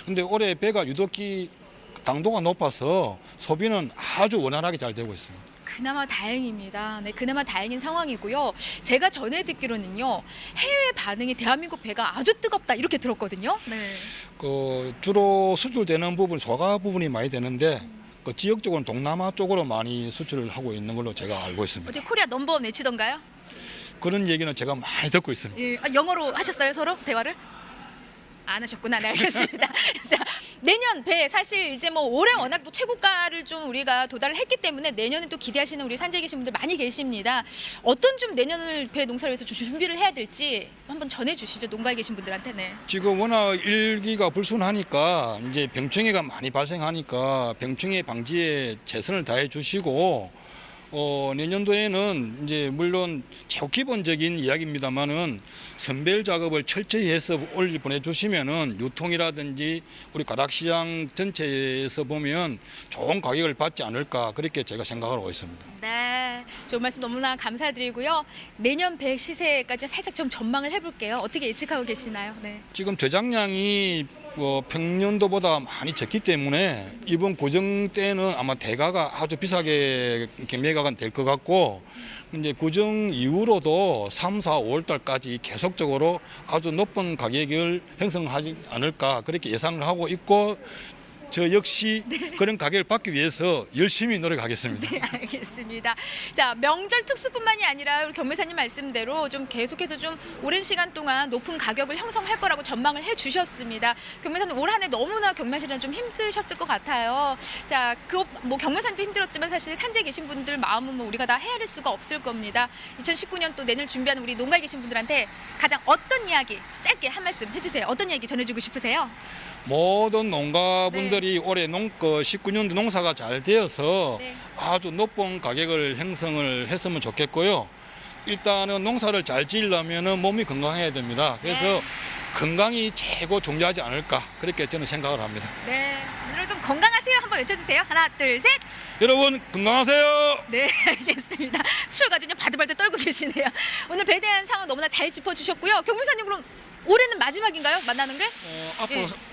근데 올해 배가 유독히 당도가 높아서 소비는 아주 원활하게 잘 되고 있습니다. 그나마 다행입니다. 네, 그나마 다행인 상황이고요. 제가 전에 듣기로는요, 해외 반응이 대한민국 배가 아주 뜨겁다 이렇게 들었거든요. 네. 그 주로 수출되는 부분, 소가 부분이 많이 되는데 그 지역적으로는 동남아 쪽으로 많이 수출을 하고 있는 걸로 제가 알고 있습니다. 어디 코리아 넘버원 외치던가요? 그런 얘기는 제가 많이 듣고 있습니다. 예, 영어로 하셨어요 서로 대화를? 안 하셨구나. 네, 알겠습니다. 자, 내년 배 사실 이제 뭐 올해 워낙 또 최고가를 좀 우리가 도달을 했기 때문에 내년에 또 기대하시는 우리 산지에 계신 분들 많이 계십니다. 어떤 좀 내년을 배 농사를 위해서 준비를 해야 될지 한번 전해주시죠. 농가에 계신 분들한테. 네. 지금 워낙 일기가 불순하니까 이제 병충해가 많이 발생하니까 병충해 방지에 최선을 다해 주시고 내년도에는 이제 물론 최고 기본적인 이야기입니다만은 선별 작업을 철저히 해서 올리 보내주시면은 유통이라든지 우리 가락시장 전체에서 보면 좋은 가격을 받지 않을까 그렇게 제가 생각하고 있습니다. 네, 좋은 말씀 너무나 감사드리고요. 내년 배 시세까지 살짝 좀 전망을 해볼게요. 어떻게 예측하고 계시나요? 네. 지금 저장량이 평년도보다 많이 적기 때문에 이번 고정 때는 아마 대가가 아주 비싸게 매가가 될 것 같고 이제 고정 이후로도 3, 4, 5월 달까지 계속적으로 아주 높은 가격을 형성하지 않을까 그렇게 예상을 하고 있고 저 역시 그런 가격을 받기 위해서 열심히 노력하겠습니다. 네, 알겠습니다. 자, 명절 특수뿐만이 아니라 우리 경매사님 말씀대로 좀 계속해서 좀 오랜 시간 동안 높은 가격을 형성할 거라고 전망을 해주셨습니다. 경매사님 올 한 해 너무나 경매하시느라 좀 힘드셨을 것 같아요. 자, 뭐 경매사님도 힘들었지만 사실 산지에 계신 분들 마음은 뭐 우리가 다 헤아릴 수가 없을 겁니다. 2019년 또 내년을 준비하는 우리 농가에 계신 분들한테 가장 어떤 이야기 짧게 한 말씀 해주세요. 어떤 이야기 전해주고 싶으세요? 모든 농가분들이 올해 19년도 농사가 잘 되어서 아주 높은 가격을 형성을 했으면 좋겠고요. 일단은 농사를 잘 지으려면 몸이 건강해야 됩니다. 그래서 건강이 최고 중요하지 않을까 그렇게 저는 생각을 합니다. 네, 오늘 좀 건강하세요 한번 외쳐주세요. 하나, 둘, 셋. 여러분 건강하세요. 네, 알겠습니다. 추워가지고 바들바들 떨고 계시네요. 오늘 배에 대한 상황 너무나 잘 짚어주셨고요. 경무사님 그럼 올해는 마지막인가요? 만나는 게?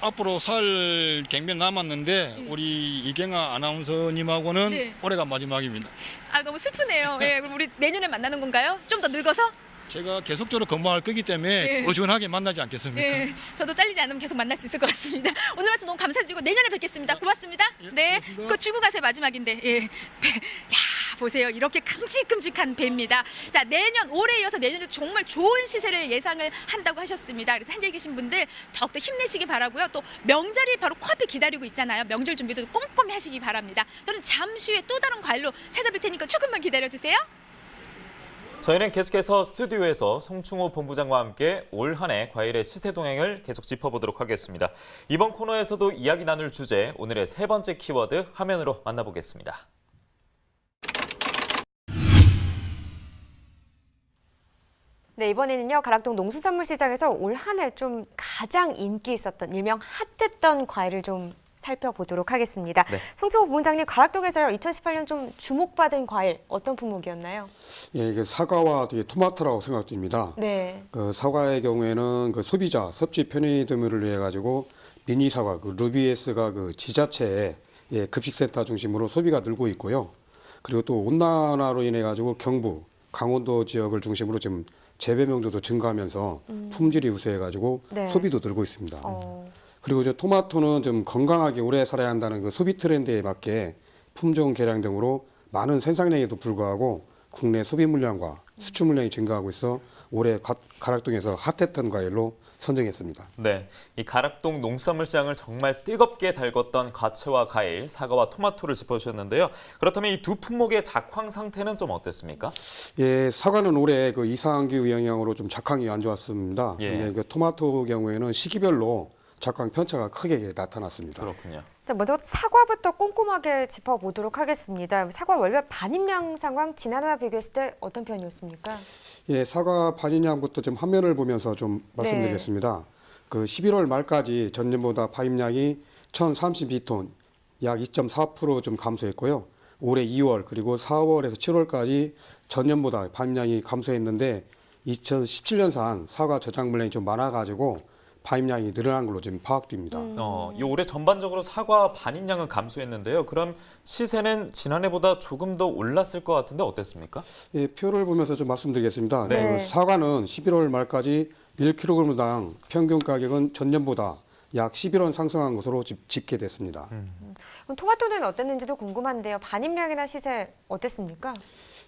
앞으로 살 갱변 남았는데 우리 이경아 아나운서님하고는 올해가 마지막입니다. 아, 너무 슬프네요. 예, 그럼 우리 내년에 만나는 건가요? 좀 더 늙어서? 제가 계속적으로 근무할 거기 때문에 꾸준하게 만나지 않겠습니까? 예, 저도 잘리지 않으면 계속 만날 수 있을 것 같습니다. 오늘 말씀 너무 감사드리고 내년에 뵙겠습니다. 고맙습니다. 네, 그거 주고 가세요. 마지막인데. 예. 야, 보세요. 이렇게 큼직큼직한 배입니다. 자, 올해 이어서 내년에 정말 좋은 시세를 예상을 한다고 하셨습니다. 그래서 산지에 계신 분들 더욱더 힘내시기 바라고요. 또 명절이 바로 코앞에 기다리고 있잖아요. 명절 준비도 꼼꼼히 하시기 바랍니다. 저는 잠시 후에 또 다른 과일로 찾아뵐 테니까 조금만 기다려주세요. 저희는 계속해서 스튜디오에서 송충호 본부장과 함께 올 한 해 과일의 시세 동향을 계속 짚어보도록 하겠습니다. 이번 코너에서도 이야기 나눌 주제, 오늘의 세 번째 키워드 화면으로 만나보겠습니다. 네, 이번에는요, 가락동 농수산물시장에서 올 한 해 좀 가장 인기 있었던, 일명 핫했던 과일을 좀 살펴보도록 하겠습니다. 네. 송충호 본부장님, 가락동에서요, 2018년 좀 주목받은 과일 어떤 품목이었나요? 예, 이게 사과와 토마토라고 생각됩니다. 네. 그 사과의 경우에는 그 소비자 섭취 편의점을 위해 가지고 미니 사과, 그 루비에스가 그 지자체의 급식센터 중심으로 소비가 늘고 있고요. 그리고 또 온난화로 인해 가지고 경부, 강원도 지역을 중심으로 지금 재배 명도도 증가하면서 품질이 우수해 가지고 네. 소비도 늘고 있습니다. 그리고 이제 토마토는 좀 건강하게 오래 살아야 한다는 그 소비 트렌드에 맞게 품종 개량 등으로 많은 생산량에도 불구하고 국내 소비 물량과 수출 물량이 증가하고 있어 올해 가락동에서 핫했던 과일로 선정했습니다. 네, 이 가락동 농수산물 시장을 정말 뜨겁게 달궜던 과채와 과일, 사과와 토마토를 짚어주셨는데요. 그렇다면 이 두 품목의 작황 상태는 좀 어땠습니까? 예, 사과는 올해 그 이상기후 영향으로 좀 작황이 안 좋았습니다. 예. 근데 그 토마토 경우에는 시기별로 작황 편차가 크게 나타났습니다. 그렇군요. 자, 먼저 사과부터 꼼꼼하게 짚어보도록 하겠습니다. 사과 월별 반입량 상황 지난해와 비교했을 때 어떤 편이었습니까? 예, 사과 반입량부터 좀 화면을 보면서 좀 말씀드리겠습니다. 그 11월 말까지 전년보다 반입량이 1,032톤, 약 2.4% 좀 감소했고요. 올해 2월 그리고 4월에서 7월까지 전년보다 반입량이 감소했는데 2017년산 사과 저장 물량이 좀 많아가지고 반입량이 늘어난 걸로 지금 파악됩니다. 이 올해 전반적으로 사과 반입량은 감소했는데요. 그럼 시세는 지난해보다 조금 더 올랐을 것 같은데 어땠습니까? 예, 표를 보면서 좀 말씀드리겠습니다. 네. 그 사과는 11월 말까지 1kg당 평균 가격은 전년보다 약 11원 상승한 것으로 집계됐습니다. 그럼 토마토는 어땠는지도 궁금한데요. 반입량이나 시세 어땠습니까?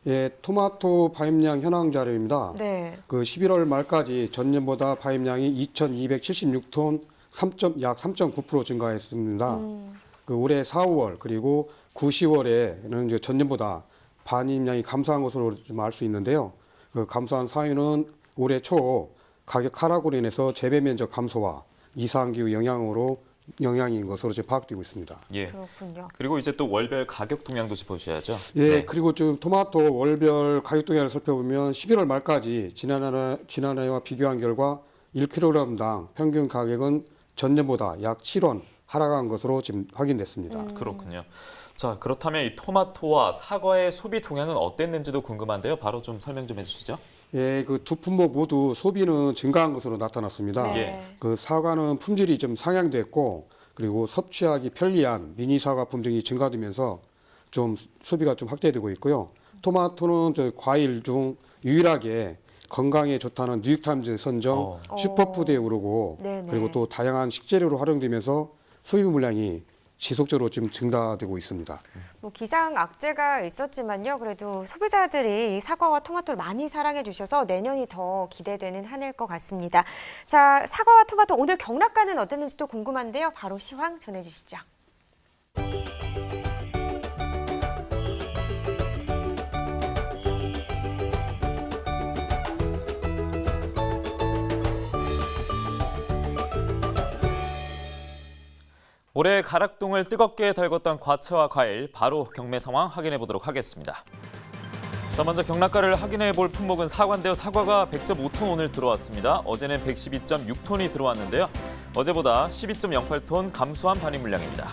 예, 토마토 반입량 현황 자료입니다. 네. 그 11월 말까지 전년보다 반입량이 2,276톤, 약 3.9% 증가했습니다. 그 올해 4월 그리고 9, 10월에는 이제 전년보다 반입량이 감소한 것으로 좀 알 수 있는데요. 그 감소한 사유는 올해 초 가격 하락으로 인해서 재배 면적 감소와 이상기후 영향인 것으로 지금 파악되고 있습니다. 예. 그렇군요. 그리고 이제 또 월별 가격 동향도 짚어주셔야죠. 예, 네. 그리고 좀 토마토 월별 가격 동향을 살펴보면 11월 말까지 지난해와 비교한 결과 1kg당 평균 가격은 전년보다 약 7원 하락한 것으로 지금 확인됐습니다. 그렇군요. 자, 그렇다면 이 토마토와 사과의 소비 동향은 어땠는지도 궁금한데요. 바로 좀 설명 좀 해주시죠. 예, 그 두 품목 모두 소비는 증가한 것으로 나타났습니다. 네. 그 사과는 품질이 좀 상향됐고 그리고 섭취하기 편리한 미니 사과 품종이 증가되면서 좀 소비가 좀 확대되고 있고요. 토마토는 저 과일 중 유일하게 건강에 좋다는 뉴욕타임즈 선정 슈퍼푸드에 오르고 네네. 그리고 또 다양한 식재료로 활용되면서 소비 물량이 지속적으로 지금 증가되고 있습니다. 뭐 기상 악재가 있었지만요. 그래도 소비자들이 이 사과와 토마토를 많이 사랑해 주셔서 내년이 더 기대되는 한 해일 것 같습니다. 자, 사과와 토마토 오늘 경락가는 어땠는지도 궁금한데요. 바로 시황 전해주시죠. 올해 가락동을 뜨겁게 달궜던 과채와 과일, 바로 경매 상황 확인해 보도록 하겠습니다. 자, 먼저 경락가를 확인해 볼 품목은 사과인데요. 사과가 100.5톤 오늘 들어왔습니다. 어제는 112.6톤이 들어왔는데요. 어제보다 12.08톤 감소한 반입 물량입니다.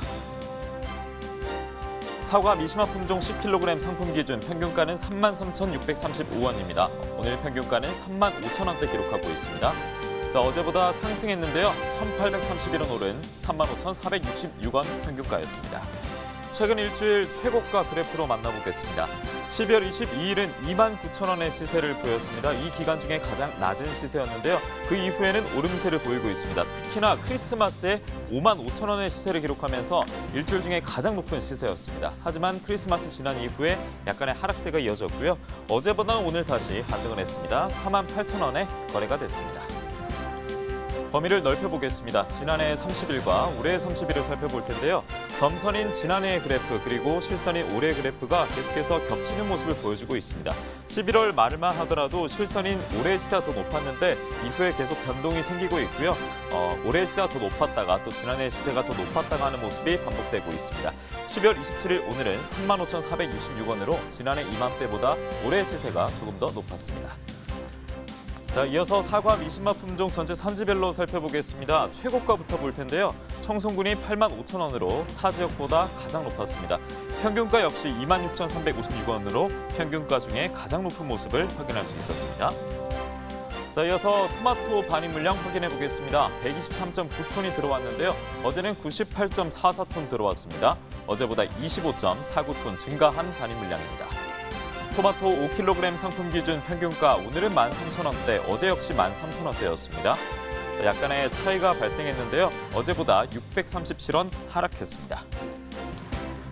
사과 미시마 품종 10kg 상품 기준 평균가는 33,635원입니다. 오늘 평균가는 35,000원대 기록하고 있습니다. 자, 어제보다 상승했는데요. 1,831원 오른 35,466원 평균가였습니다. 최근 일주일 최고가 그래프로 만나보겠습니다. 12월 22일은 29,000원의 시세를 보였습니다. 이 기간 중에 가장 낮은 시세였는데요. 그 이후에는 오름세를 보이고 있습니다. 특히나 크리스마스에 55,000원의 시세를 기록하면서 일주일 중에 가장 높은 시세였습니다. 하지만 크리스마스 지난 이후에 약간의 하락세가 이어졌고요. 어제보다는 오늘 다시 반등을 했습니다. 48,000원에 거래가 됐습니다. 범위를 넓혀보겠습니다. 지난해 30일과 올해 30일을 살펴볼 텐데요. 점선인 지난해의 그래프 그리고 실선인 올해 그래프가 계속해서 겹치는 모습을 보여주고 있습니다. 11월 말만 하더라도 실선인 올해 시세가 더 높았는데 이후에 계속 변동이 생기고 있고요. 올해 시세가 더 높았다가 또 지난해 시세가 더 높았다가 하는 모습이 반복되고 있습니다. 12월 27일 오늘은 35,466원으로 지난해 이맘때보다 올해 시세가 조금 더 높았습니다. 자, 이어서 사과 미시마 품종 전체 산지별로 살펴보겠습니다. 최고가부터 볼 텐데요. 청송군이 85,000원으로 타 지역보다 가장 높았습니다. 평균가 역시 26,356원으로 평균가 중에 가장 높은 모습을 확인할 수 있었습니다. 자, 이어서 토마토 반입 물량 확인해 보겠습니다. 123.9톤이 들어왔는데요. 어제는 98.44톤 들어왔습니다. 어제보다 25.49톤 증가한 반입 물량입니다. 토마토 5kg 상품 기준 평균가 오늘은 13,000원대, 어제 역시 13,000원대였습니다. 약간의 차이가 발생했는데요. 어제보다 637원 하락했습니다.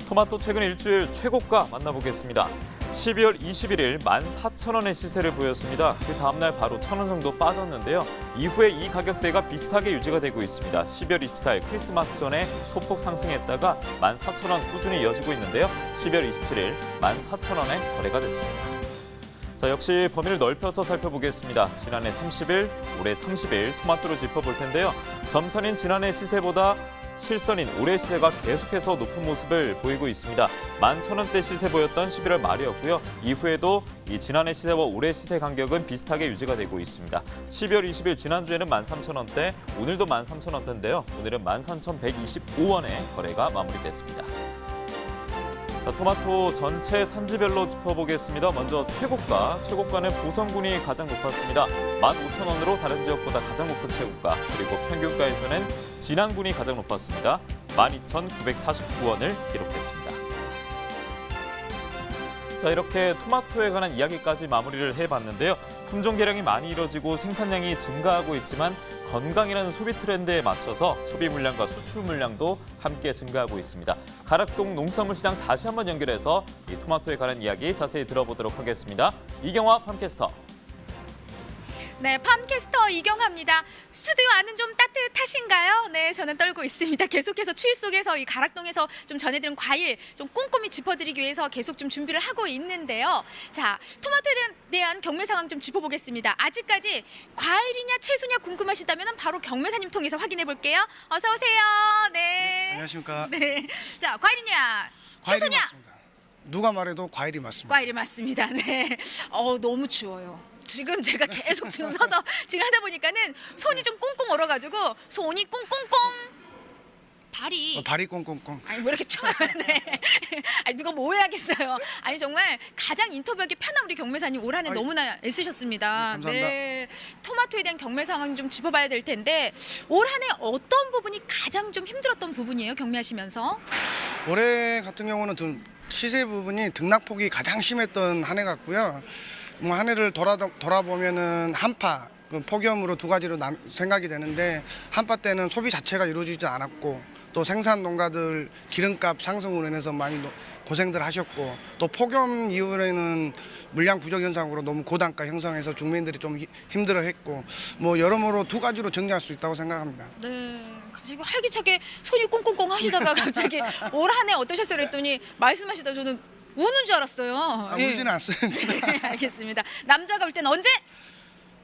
토마토 최근 일주일 최고가 만나보겠습니다. 12월 21일 14,000원의 시세를 보였습니다. 그 다음날 바로 1,000원 정도 빠졌는데요. 이후에 이 가격대가 비슷하게 유지가 되고 있습니다. 12월 24일 크리스마스 전에 소폭 상승했다가 14,000원 꾸준히 이어지고 있는데요. 12월 27일 14,000원에 거래가 됐습니다. 자, 역시 범위를 넓혀서 살펴보겠습니다. 지난해 30일, 올해 30일 토마토를 짚어볼 텐데요. 점선인 지난해 시세보다 실선인 올해 시세가 계속해서 높은 모습을 보이고 있습니다. 11,000원대 시세 보였던 11월 말이었고요. 이후에도 이 지난해 시세와 올해 시세 간격은 비슷하게 유지가 되고 있습니다. 12월 20일 지난주에는 13,000원대, 오늘도 13,000원대인데요. 오늘은 13,125원에 거래가 마무리됐습니다. 자, 토마토 전체 산지별로 짚어보겠습니다. 먼저 최고가는 보성군이 가장 높았습니다. 15,000원으로 다른 지역보다 가장 높은 최고가, 그리고 평균가에서는 진안군이 가장 높았습니다. 12,949원을 기록했습니다. 자, 이렇게 토마토에 관한 이야기까지 마무리를 해봤는데요. 품종 개량이 많이 이뤄지고 생산량이 증가하고 있지만 건강이라는 소비 트렌드에 맞춰서 소비 물량과 수출 물량도 함께 증가하고 있습니다. 가락동 농수산물 시장 다시 한번 연결해서 이 토마토에 관한 이야기 자세히 들어보도록 하겠습니다. 이경화 팜캐스터. 네, 팜캐스터 이경화입니다. 스튜디오 안은 좀 따뜻하신가요? 네, 저는 떨고 있습니다. 계속해서 추위 속에서 이 가락동에서 좀 전해드린 과일 좀 꼼꼼히 짚어드리기 위해서 계속 좀 준비를 하고 있는데요. 자, 토마토에 대한 경매 상황 좀 짚어보겠습니다. 아직까지 과일이냐 채소냐 궁금하시다면 바로 경매사님 통해서 확인해 볼게요. 어서 오세요. 네. 안녕하십니까. 네. 자, 과일이냐 채소냐? 맞습니다. 누가 말해도 과일이 맞습니다. 과일이 맞습니다. 네. 너무 추워요. 지금 제가 계속 지금 서서 지금 하다 보니까는 손이 좀 꽁꽁 얼어가지고 손이 꽁꽁꽁 발이 꽁꽁꽁. 아니 뭐 이렇게 쳐요. 네. 아니 누가 뭐 오해하겠어요. 아니 정말 가장 인터뷰하기 편한 우리 경매사님 올 한 해 너무나 애쓰셨습니다. 감사합니다. 네. 토마토에 대한 경매 상황 좀 짚어봐야 될 텐데 올 한 해 어떤 부분이 가장 좀 힘들었던 부분이에요? 경매하시면서? 올해 같은 경우는 시세 부분이 등락폭이 가장 심했던 한 해 같고요. 뭐 한 해를 돌아보면은 한파, 폭염으로 두 가지로 생각이 되는데 한파 때는 소비 자체가 이루어지지 않았고 또 생산 농가들 기름값 상승으로 인해서 많이 고생들 하셨고 또 폭염 이후에는 물량 부족 현상으로 너무 고단가 형성해서 주민들이 좀 힘들어했고 뭐 여러모로 두 가지로 정리할 수 있다고 생각합니다. 네. 갑자기 활기차게 손이 꽁꽁꽁 하시다가 갑자기 올 한 해 어떠셨어요? 그랬더니 말씀하시다 저는 우는 줄 알았어요. 울지는 않습니다. 네, 알겠습니다. 남자가 올 때는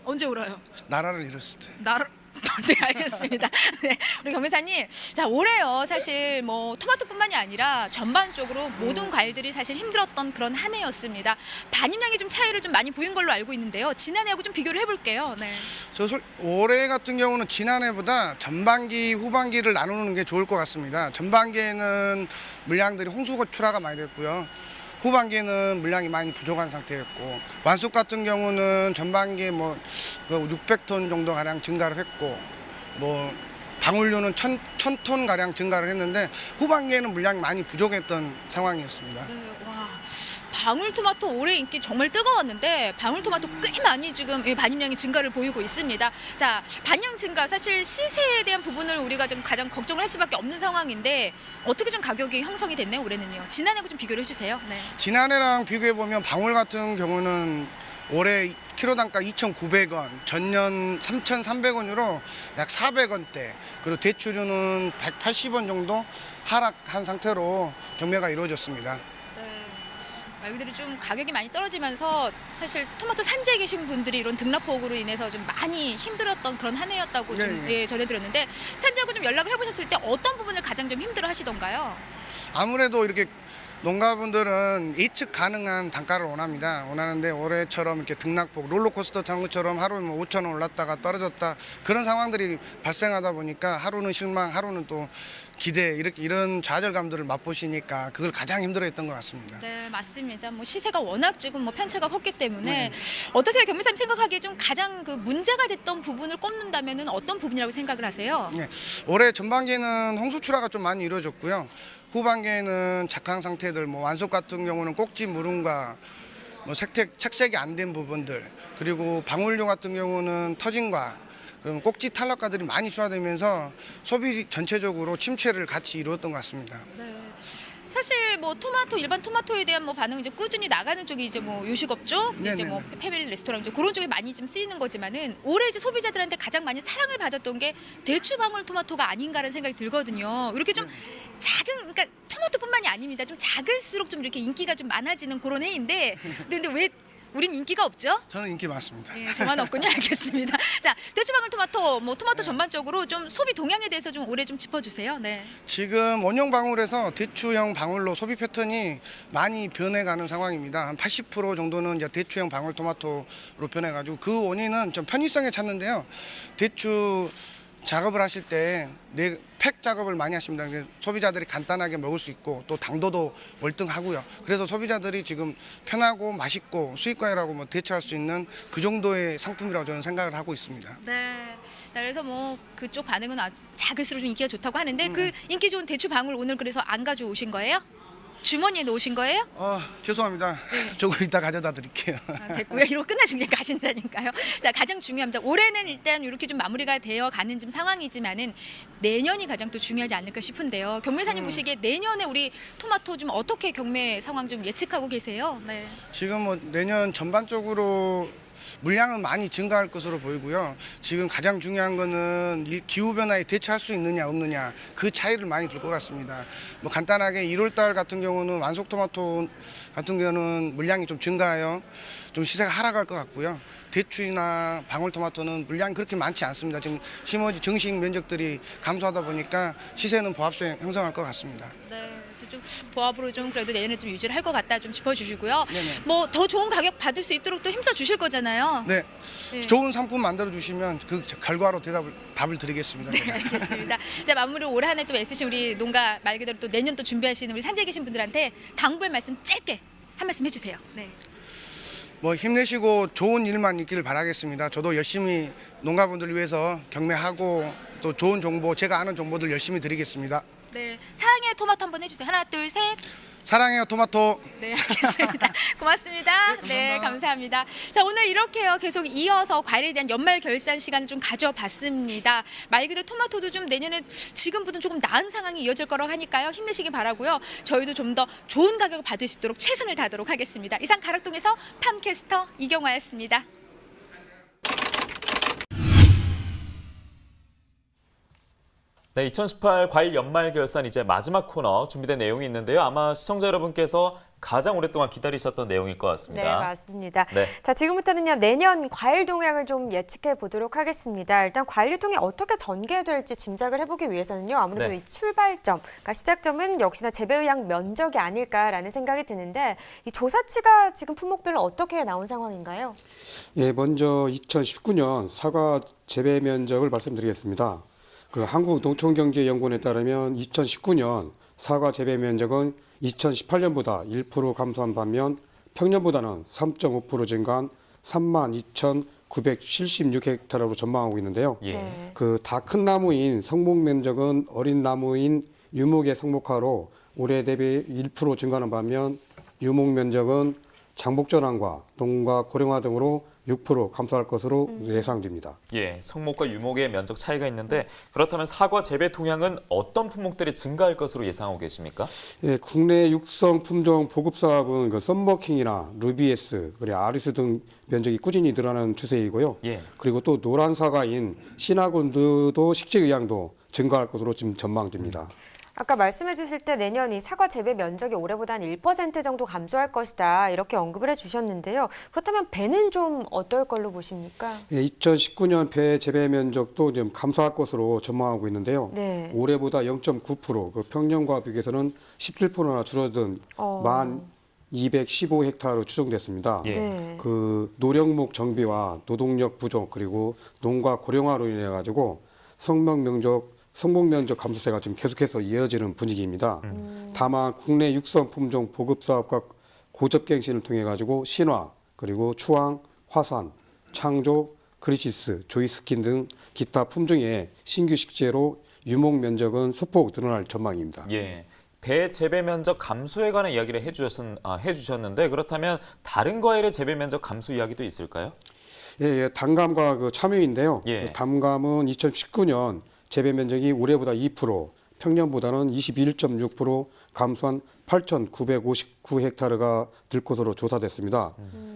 언제 울어요? 나라를 잃었을 때. 네, 알겠습니다. 네, 우리 경매사님, 자 올해요 사실 뭐 토마토뿐만이 아니라 전반적으로 모든 과일들이 사실 힘들었던 그런 한 해였습니다. 반입량이 좀 차이를 좀 많이 보인 걸로 알고 있는데요. 지난해하고 좀 비교를 해볼게요. 네. 올해 같은 경우는 지난해보다 전반기, 후반기를 나누는 게 좋을 것 같습니다. 전반기에는 물량들이 홍수출하가 많이 됐고요. 후반기에는 물량이 많이 부족한 상태였고 완숙 같은 경우는 전반기에 뭐 600톤 정도 가량 증가를 했고 뭐 방울류는 1,000톤 가량 증가를 했는데 후반기에는 물량이 많이 부족했던 상황이었습니다. 네, 와. 방울토마토 올해 인기 정말 뜨거웠는데 방울토마토 꽤 많이 지금 반입량이 증가를 보이고 있습니다. 자, 반영 증가 사실 시세에 대한 부분을 우리가 좀 가장 걱정을 할 수밖에 없는 상황인데 어떻게 좀 가격이 형성이 됐나요 올해는요? 지난해하고 좀 비교를 해주세요. 네. 지난해랑 비교해 보면 방울 같은 경우는 올해 키로 단가 2,900원, 전년 3,300원으로 약 400원대, 그리고 대추류는 180원 정도 하락한 상태로 경매가 이루어졌습니다. 말 그대로 좀 가격이 많이 떨어지면서 사실 토마토 산지에 계신 분들이 이런 등락폭으로 인해서 좀 많이 힘들었던 그런 한 해였다고 좀 전해들었는데 산지하고 좀 연락을 해보셨을 때 어떤 부분을 가장 좀 힘들어 하시던가요? 아무래도 이렇게 농가분들은 예측 가능한 단가를 원하는데 올해처럼 이렇게 등락폭, 롤러코스터 탄 것처럼 하루에 5,000원 올랐다가 떨어졌다 그런 상황들이 발생하다 보니까 하루는 실망, 하루는 또 기대 이런 좌절감들을 맛보시니까 그걸 가장 힘들어했던 것 같습니다. 네, 맞습니다. 뭐 시세가 워낙 지금 뭐 편차가 컸기 때문에 어떠세요, 경매사님 생각하기에 좀 가장 그 문제가 됐던 부분을 꼽는다면은 어떤 부분이라고 생각을 하세요? 네, 올해 전반기에는 홍수 출하가 좀 많이 이루어졌고요. 후반기에는 작황 상태들, 뭐 완속 같은 경우는 꼭지 무름과 뭐 착색이 안 된 부분들, 그리고 방울류 같은 경우는 터진과 그럼 꼭지 탈락가들이 많이 출하되면서 소비 전체적으로 침체를 같이 이루었던 것 같습니다. 네. 사실 뭐 토마토 일반 토마토에 대한 뭐 반응은 이제 꾸준히 나가는 쪽이 이제 뭐 요식업쪽, 이제 뭐 패밀리 레스토랑 쪽 그런 쪽에 많이 좀 쓰이는 거지만은 올해 이제 소비자들한테 가장 많이 사랑을 받았던 게 대추 방울 토마토가 아닌가라는 생각이 들거든요. 이렇게 좀 작은, 그러니까 토마토뿐만이 아닙니다. 좀 작을수록 좀 이렇게 인기가 좀 많아지는 그런 해인데, 근데 왜 우린 인기가 없죠? 저는 인기 많습니다. 예, 저만 없군요. 알겠습니다. 자, 대추방울 토마토, 뭐 토마토 전반적으로 좀 소비 동향에 대해서 좀 올해 좀 짚어주세요. 네. 지금 원형 방울에서 대추형 방울로 소비 패턴이 많이 변해가는 상황입니다. 한 80% 정도는 이제 대추형 방울 토마토로 변해가지고 그 원인은 좀 편의성에 찾는데요. 대추 작업을 하실 때 팩 작업을 많이 하십니다. 소비자들이 간단하게 먹을 수 있고 또 당도도 월등하고요. 그래서 소비자들이 지금 편하고 맛있고 수익과일하고 뭐 대처할 수 있는 그 정도의 상품이라고 저는 생각을 하고 있습니다. 네. 자, 그래서 뭐 그쪽 반응은 작을수록 좀 인기가 좋다고 하는데 그 인기 좋은 대추 방울 오늘 그래서 안 가져오신 거예요? 주머니에 넣으신 거예요? 죄송합니다. 조금 이따 가져다 드릴게요. 됐고요. 이러고 끝나신 게 가신다니까요. 자, 가장 중요합니다. 올해는 일단 이렇게 좀 마무리가 되어 가는 좀 상황이지만은 내년이 가장 또 중요하지 않을까 싶은데요. 경매사님 보시기에 내년에 우리 토마토 좀 어떻게 경매 상황 좀 예측하고 계세요? 네. 지금 뭐 내년 전반적으로 물량은 많이 증가할 것으로 보이고요. 지금 가장 중요한 거는 이 기후변화에 대처할 수 있느냐 없느냐 그 차이를 많이 둘 것 같습니다. 뭐 간단하게 1월달 같은 경우는 완숙토마토 같은 경우는 물량이 좀 증가하여 좀 시세가 하락할 것 같고요. 대추나 방울토마토는 물량이 그렇게 많지 않습니다. 지금 심어지 정식 면적들이 감소하다 보니까 시세는 보합세 형성할 것 같습니다. 네. 좀 보합으로 좀 그래도 내년에 좀 유지를 할 것 같다 좀 짚어주시고요. 뭐 더 좋은 가격 받을 수 있도록 또 힘써 주실 거잖아요. 네. 좋은 상품 만들어 주시면 그 결과로 답을 드리겠습니다. 네, 알겠습니다. 자, 마무리로 올 한 해 좀 애쓰신 우리 농가 말 그대로 또 내년 또 준비하시는 우리 산지에 계신 분들한테 당부의 말씀 짧게 한 말씀 해주세요. 네. 뭐 힘내시고 좋은 일만 있기를 바라겠습니다. 저도 열심히 농가분들을 위해서 경매하고 또 좋은 정보, 제가 아는 정보들 열심히 드리겠습니다. 네, 사랑해요 토마토 한번 해주세요. 하나, 둘, 셋. 사랑해요 토마토. 네, 알겠습니다. 고맙습니다. 네, 감사합니다. 자, 오늘 이렇게요. 계속 이어서 과일에 대한 연말 결산 시간을 좀 가져봤습니다. 말 그대로 토마토도 좀 내년에 지금보다는 조금 나은 상황이 이어질 거라고 하니까요. 힘내시기 바라고요. 저희도 좀 더 좋은 가격을 받을 수 있도록 최선을 다하도록 하겠습니다. 이상 가락동에서 팜캐스터 이경화였습니다. 네, 2018 과일 연말 결산 이제 마지막 코너 준비된 내용이 있는데요. 아마 시청자 여러분께서 가장 오랫동안 기다리셨던 내용일 것 같습니다. 네, 맞습니다. 네. 자, 지금부터는요, 내년 과일 동향을 좀 예측해 보도록 하겠습니다. 일단 과일 유통이 어떻게 전개될지 짐작을 해보기 위해서는요, 아무래도 이 출발점, 그러니까 시작점은 역시나 재배의향 면적이 아닐까라는 생각이 드는데, 이 조사치가 지금 품목별로 어떻게 나온 상황인가요? 예, 먼저 2019년 사과 재배 면적을 말씀드리겠습니다. 그 한국농촌경제연구원에 따르면 2019년 사과 재배 면적은 2018년보다 1% 감소한 반면 평년보다는 3.5% 증가한 32,976헥타르로 전망하고 있는데요. 그 다 큰 나무인 성목 면적은 어린 나무인 유목의 성목화로 올해 대비 1% 증가하는 반면 유목 면적은 장복 전환과 농가 고령화 등으로 6% 감소할 것으로 예상됩니다. 예, 성목과 유목의 면적 차이가 있는데 그렇다면 사과 재배 동향은 어떤 품목들이 증가할 것으로 예상하고 계십니까? 예, 국내 육성 품종 보급 사업은 그 썸머킹이나 루비에스, 그리고 아리스 등 면적이 꾸준히 늘어나는 추세이고요. 그리고 또 노란 사과인 시나곤드도 식재 의향도 증가할 것으로 지금 전망됩니다. 아까 말씀해 주실 때 내년 이 사과 재배 면적이 올해보다 한 1% 정도 감소할 것이다 이렇게 언급을 해주셨는데요. 그렇다면 배는 좀 어떨 걸로 보십니까? 2019년 배 재배 면적도 좀 감소할 것으로 전망하고 있는데요. 네. 올해보다 0.9%, 그 평년과 비교해서는 17%나 줄어든 1,215헥타르로 추정됐습니다. 그 노령목 정비와 노동력 부족 그리고 농가 고령화로 인해 가지고 성공 면적 감소세가 지금 계속해서 이어지는 분위기입니다. 다만 국내 육성 품종 보급 사업과 고접갱신을 통해 가지고 신화 그리고 추황, 화산, 창조, 크리시스, 조이스킨 등 기타 품종의 신규 식재로 유목 면적은 소폭 늘어날 전망입니다. 예. 배 재배 면적 감소에 관한 이야기를 해주셨는데 그렇다면 다른 과일의 재배 면적 감소 이야기도 있을까요? 예, 단감과 그 참외인데요. 단감은 2019년 재배 면적이 올해보다 2%, 평년보다는 21.6% 감소한 8,959헥타르가 될 것으로 조사됐습니다.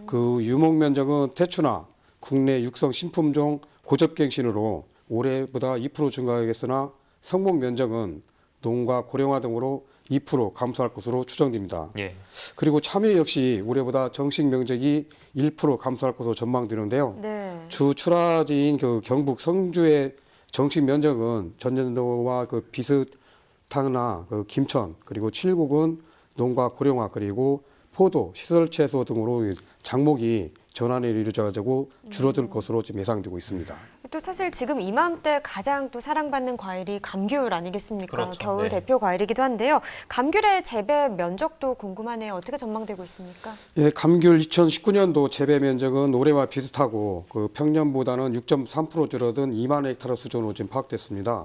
그 유목 면적은 태추나 국내 육성 신품종 고접갱신으로 올해보다 2% 증가하겠으나 성목 면적은 농가 고령화 등으로 2% 감소할 것으로 추정됩니다. 그리고 참외 역시 올해보다 정식 면적이 1% 감소할 것으로 전망되는데요. 주 출하지인 그 경북 성주의 정식 면적은 전년도와 그 비슷하나 그 김천 그리고 칠곡은 농가 고령화 그리고 포도, 시설 채소 등으로 장목이 전환이 이루어져가지고 줄어들 것으로 지금 예상되고 있습니다. 또 사실 지금 이맘때 가장 또 사랑받는 과일이 감귤 아니겠습니까? 그렇죠. 겨울 네. 대표 과일이기도 한데요. 감귤의 재배 면적도 궁금하네요. 어떻게 전망되고 있습니까? 예, 감귤 2019년도 재배 면적은 올해와 비슷하고 그 평년보다는 6.3% 줄어든 2만 헥타르 수준으로 지금 파악됐습니다.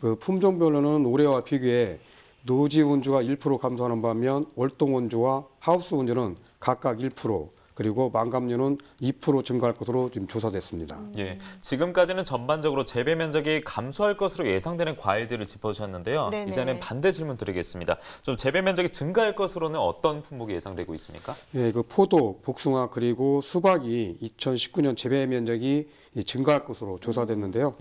그 품종별로는 올해와 비교해 노지 원주가 1% 감소하는 반면 월동 원주와 하우스 원주는 각각 1%, 그리고 망감류는 2% 증가할 것으로 지금 조사됐습니다. 예, 지금까지는 전반적으로 재배 면적이 감소할 것으로 예상되는 과일들을 짚어주셨는데요. 네네. 이제는 반대 질문 드리겠습니다. 좀 재배 면적이 증가할 것으로는 어떤 품목이 예상되고 있습니까? 예, 그 포도, 복숭아 그리고 수박이 2019년 재배 면적이 증가할 것으로 조사됐는데요.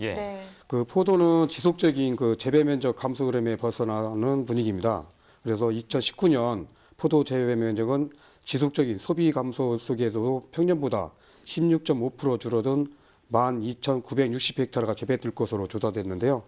그 포도는 지속적인 그 재배 면적 감소 흐름에 벗어나는 분위기입니다. 그래서 2019년 포도 재배 면적은 지속적인 소비 감소 속에서도 평년보다 16.5% 줄어든 12,960헥타르가 재배될 것으로 조사됐는데요.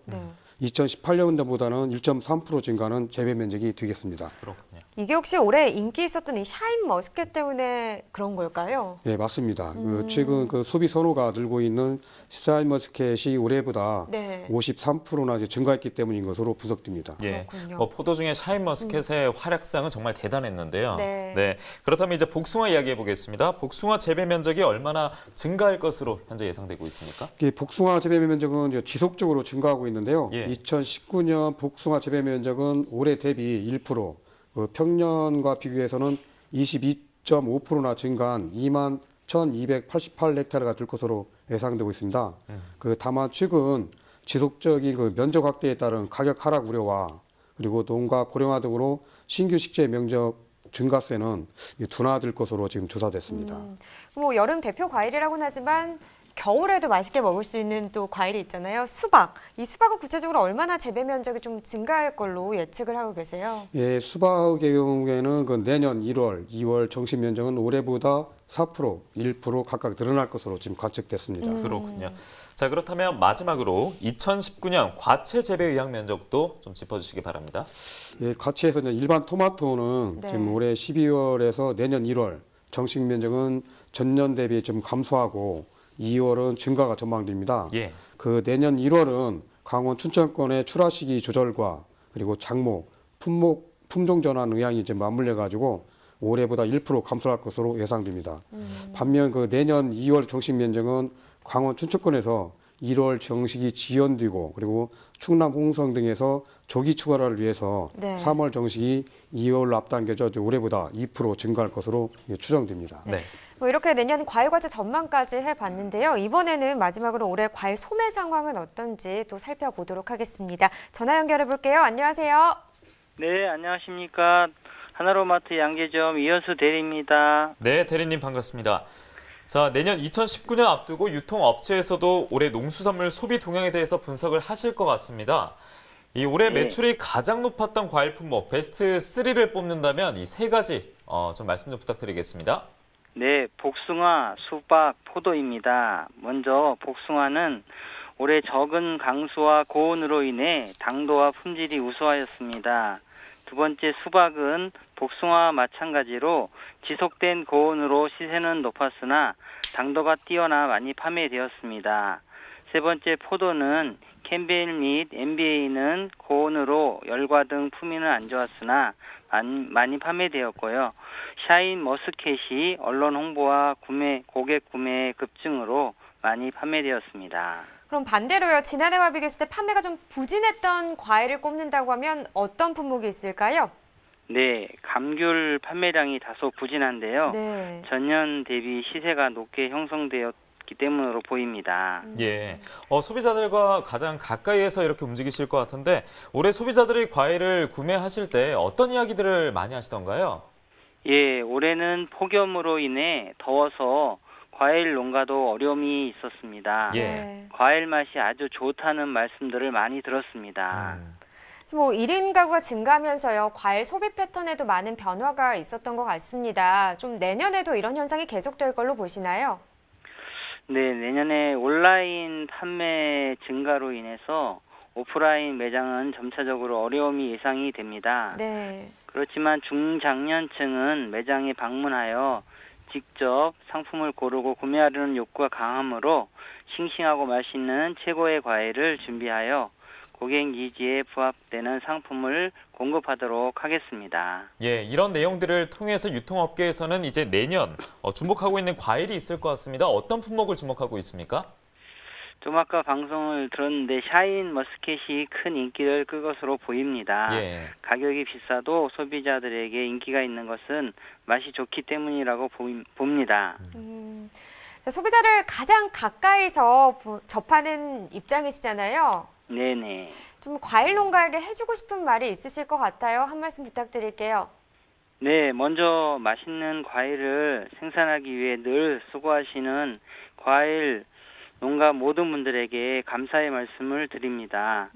2018년도보다는 1.3% 증가하는 재배 면적이 되겠습니다. 그렇군요. 이게 혹시 올해 인기 있었던 이 샤인 머스켓 때문에 그런 걸까요? 네, 맞습니다. 그 최근 그 소비 선호가 늘고 있는 샤인 머스켓이 올해보다 53%나 증가했기 때문인 것으로 분석됩니다. 예, 포도 중에 샤인 머스켓의 활약상은 정말 대단했는데요. 그렇다면 이제 복숭아 이야기해 보겠습니다. 복숭아 재배 면적이 얼마나 증가할 것으로 현재 예상되고 있습니까? 복숭아 재배 면적은 이제 지속적으로 증가하고 있는데요. 2019년 복숭아 재배 면적은 올해 대비 1%, 평년과 비교해서는 22.5%나 증가한 2만 1,288헥타르가 될 것으로 예상되고 있습니다. 그 다만 최근 지속적인 그 면적 확대에 따른 가격 하락 우려와 그리고 농가 고령화 등으로 신규 식재 면적 증가세는 둔화될 것으로 지금 조사됐습니다. 뭐 여름 대표 과일이라고는 하지만 겨울에도 맛있게 먹을 수 있는 또 과일이 있잖아요. 수박. 이 수박은 구체적으로 얼마나 재배 면적이 좀 증가할 걸로 예측을 하고 계세요? 예, 수박의 경우에는 그 내년 1월, 2월 정식 면적은 올해보다 4%, 1% 각각 늘어날 것으로 지금 관측됐습니다. 그렇군요. 자, 그렇다면 마지막으로 2019년 과채 재배 의학 면적도 좀 짚어주시기 바랍니다. 예, 과채에서 일반 토마토는 지금 올해 12월에서 내년 1월 정식 면적은 전년 대비 좀 감소하고 2월은 증가가 전망됩니다. 그 내년 1월은 강원 춘천권의 출하 시기 조절과 그리고 장목, 품종 전환 의향이 이제 맞물려 가지고 올해보다 1% 감소할 것으로 예상됩니다. 반면 그 내년 2월 정식 면적은 강원 춘천권에서 1월 정식이 지연되고 그리고 충남 홍성 등에서 조기 출하를 위해서 3월 정식이 2월로 앞당겨져 올해보다 2% 증가할 것으로 추정됩니다. 뭐 이렇게 내년 과일 과채 전망까지 해봤는데요. 이번에는 마지막으로 올해 과일 소매 상황은 어떤지 또 살펴보도록 하겠습니다. 전화 연결해 볼게요. 안녕하세요. 네, 안녕하십니까. 하나로마트 양계점 이현수 대리입니다. 네, 대리님 반갑습니다. 자, 내년 2019년 앞두고 유통업체에서도 올해 농수산물 소비 동향에 대해서 분석을 하실 것 같습니다. 이 올해 네. 매출이 가장 높았던 과일 품목 베스트 3를 뽑는다면 이 세 가지 좀 말씀 좀 부탁드리겠습니다. 네, 복숭아, 수박, 포도입니다. 먼저 복숭아는 올해 적은 강수와 고온으로 인해 당도와 품질이 우수하였습니다. 두 번째 수박은 복숭아와 마찬가지로 지속된 고온으로 시세는 높았으나 당도가 뛰어나 많이 판매되었습니다. 세 번째 포도는 캠벨 및 MBA는 고온으로 열과 등 품위는 안 좋았으나 많이 판매되었고요. 샤인 머스켓이 언론 홍보와 고객 구매 급증으로 많이 판매되었습니다. 그럼 반대로요. 지난해와 비교했을 때 판매가 좀 부진했던 과일을 꼽는다고 하면 어떤 품목이 있을까요? 네, 감귤 판매량이 다소 부진한데요. 네. 전년 대비 시세가 높게 형성되었기 때문으로 보입니다. 예, 소비자들과 가장 가까이에서 이렇게 움직이실 것 같은데 올해 소비자들이 과일을 구매하실 때 어떤 이야기들을 많이 하시던가요? 예, 올해는 폭염으로 인해 더워서 과일 농가도 어려움이 있었습니다. 예. 과일 맛이 아주 좋다는 말씀들을 많이 들었습니다. 그래서 뭐 1인 가구가 증가하면서요. 과일 소비 패턴에도 많은 변화가 있었던 것 같습니다. 좀 내년에도 이런 현상이 계속될 걸로 보시나요? 네, 내년에 온라인 판매 증가로 인해서 오프라인 매장은 점차적으로 어려움이 예상이 됩니다. 네. 그렇지만 중장년층은 매장에 방문하여 직접 상품을 고르고 구매하려는 욕구가 강하므로 싱싱하고 맛있는 최고의 과일을 준비하여 고객 니즈에 부합되는 상품을 공급하도록 하겠습니다. 예, 이런 내용들을 통해서 유통업계에서는 이제 내년 주목하고 있는 과일이 있을 것 같습니다. 어떤 품목을 주목하고 있습니까? 좀 아까 방송을 들었는데 샤인 머스켓이 큰 인기를 끌 것으로 보입니다. 예. 가격이 비싸도 소비자들에게 인기가 있는 것은 맛이 좋기 때문이라고 봅니다. 소비자를 가장 가까이서 접하는 입장이시잖아요. 네네. 좀 과일 농가에게 해주고 싶은 말이 있으실 것 같아요. 한 말씀 부탁드릴게요. 네, 먼저 맛있는 과일을 생산하기 위해 늘 수고하시는 과일 농가 모든 분들에게 감사의 말씀을 드립니다.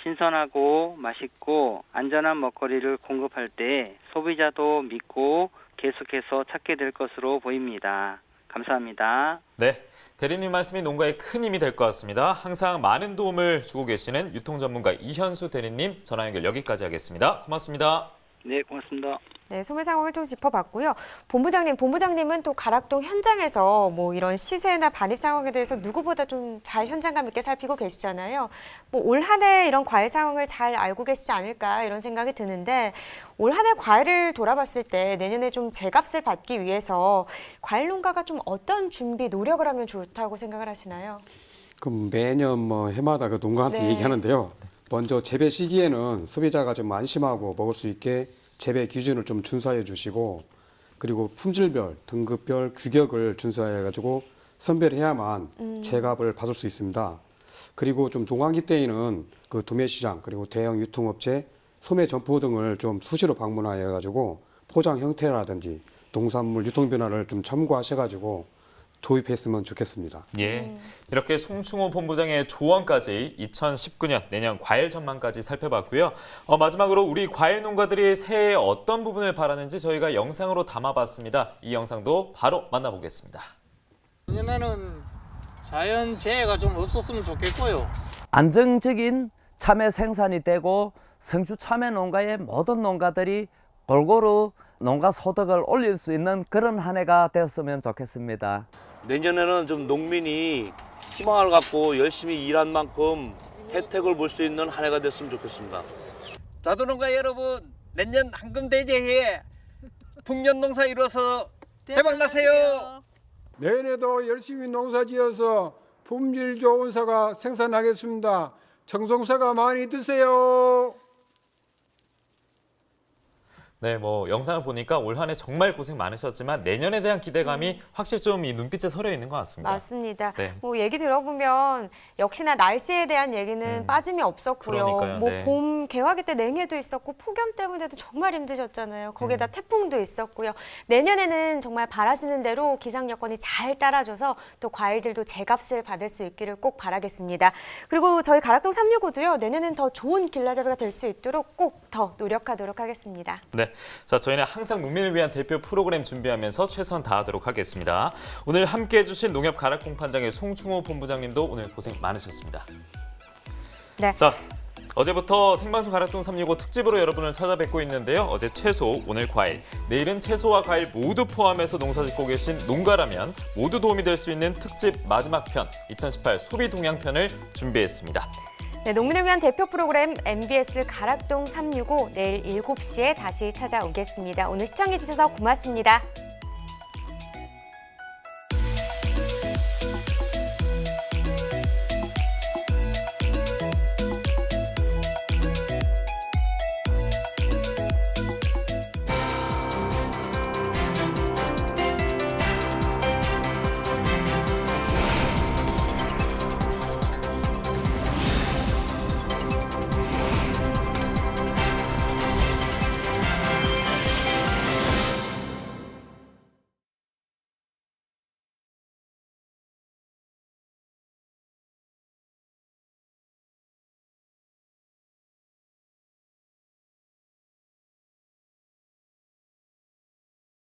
신선하고 맛있고 안전한 먹거리를 공급할 때 소비자도 믿고 계속해서 찾게 될 것으로 보입니다. 감사합니다. 네, 대리님 말씀이 농가에 큰 힘이 될 것 같습니다. 항상 많은 도움을 주고 계시는 유통전문가 이현수 대리님 전화 연결 여기까지 하겠습니다. 고맙습니다. 네, 고맙습니다. 네, 소매 상황을 좀 짚어봤고요. 본부장님은 또 가락동 현장에서 뭐 이런 시세나 반입 상황에 대해서 누구보다 좀 잘 현장감 있게 살피고 계시잖아요. 뭐 올 한 해 이런 과일 상황을 잘 알고 계시지 않을까 이런 생각이 드는데 올 한 해 과일을 돌아봤을 때 내년에 좀 제값을 받기 위해서 과일 농가가 좀 어떤 준비, 노력을 하면 좋다고 생각을 하시나요? 그럼 매년 뭐 해마다 그 농가한테 네. 얘기하는데요. 먼저 재배 시기에는 소비자가 좀 안심하고 먹을 수 있게 재배 기준을 좀 준수해 주시고 그리고 품질별, 등급별 규격을 준수해 가지고 선별해야만 제값을 받을 수 있습니다. 그리고 좀 동반기 때에는 그 도매시장 그리고 대형 유통업체, 소매 점포 등을 좀 수시로 방문해 가지고 포장 형태라든지 농산물 유통 변화를 좀 참고하셔 가지고 도입했으면 좋겠습니다. 예, 이렇게 송충호 본부장의 조언까지 2019년 내년 과일 전망까지 살펴봤고요. 마지막으로 우리 과일 농가들이 새해 어떤 부분을 바라는지 저희가 영상으로 담아봤습니다. 이 영상도 바로 만나보겠습니다. 내년에는 자연재해가 좀 없었으면 좋겠고요. 안정적인 참외 생산이 되고 성주 참외 농가의 모든 농가들이 골고루 농가 소득을 올릴 수 있는 그런 한 해가 되었으면 좋겠습니다. 내년에는 좀 농민이 희망을 갖고 열심히 일한 만큼 혜택을 볼 수 있는 한 해가 됐으면 좋겠습니다. 자두농가 여러분, 내년 황금대제해 풍년농사 이루어서 대박나세요. 내년에도 열심히 농사지어서 품질 좋은 사과 생산하겠습니다. 청송사과 많이 드세요. 네, 뭐 영상을 보니까 올 한 해 정말 고생 많으셨지만 내년에 대한 기대감이 확실히 좀 이 눈빛에 서려 있는 것 같습니다. 맞습니다. 네. 뭐 얘기 들어보면 역시나 날씨에 대한 얘기는 빠짐이 없었고요. 그러니까요. 뭐 네. 봄 개화기 때 냉해도 있었고 폭염 때문에도 정말 힘드셨잖아요. 거기다 태풍도 있었고요. 내년에는 정말 바라시는 대로 기상 여건이 잘 따라줘서 또 과일들도 제값을 받을 수 있기를 꼭 바라겠습니다. 그리고 저희 가락동 365도요. 내년엔 더 좋은 길라잡이가 될 수 있도록 꼭 더 노력하도록 하겠습니다. 네, 자 저희는 항상 농민을 위한 대표 프로그램 준비하면서 최선 다하도록 하겠습니다. 오늘 함께해 주신 농협 가락공판장의 송충호 본부장님도 오늘 고생 많으셨습니다. 네. 자, 어제부터 생방송 가락동 365 특집으로 여러분을 찾아뵙고 있는데요. 어제 채소, 오늘 과일, 내일은 채소와 과일 모두 포함해서 농사짓고 계신 농가라면 모두 도움이 될 수 있는 특집 마지막 편 2018 소비 동향편을 준비했습니다. 네, 농민을 위한 대표 프로그램 MBS 가락동 365 내일 7시에 다시 찾아오겠습니다. 오늘 시청해 주셔서 고맙습니다.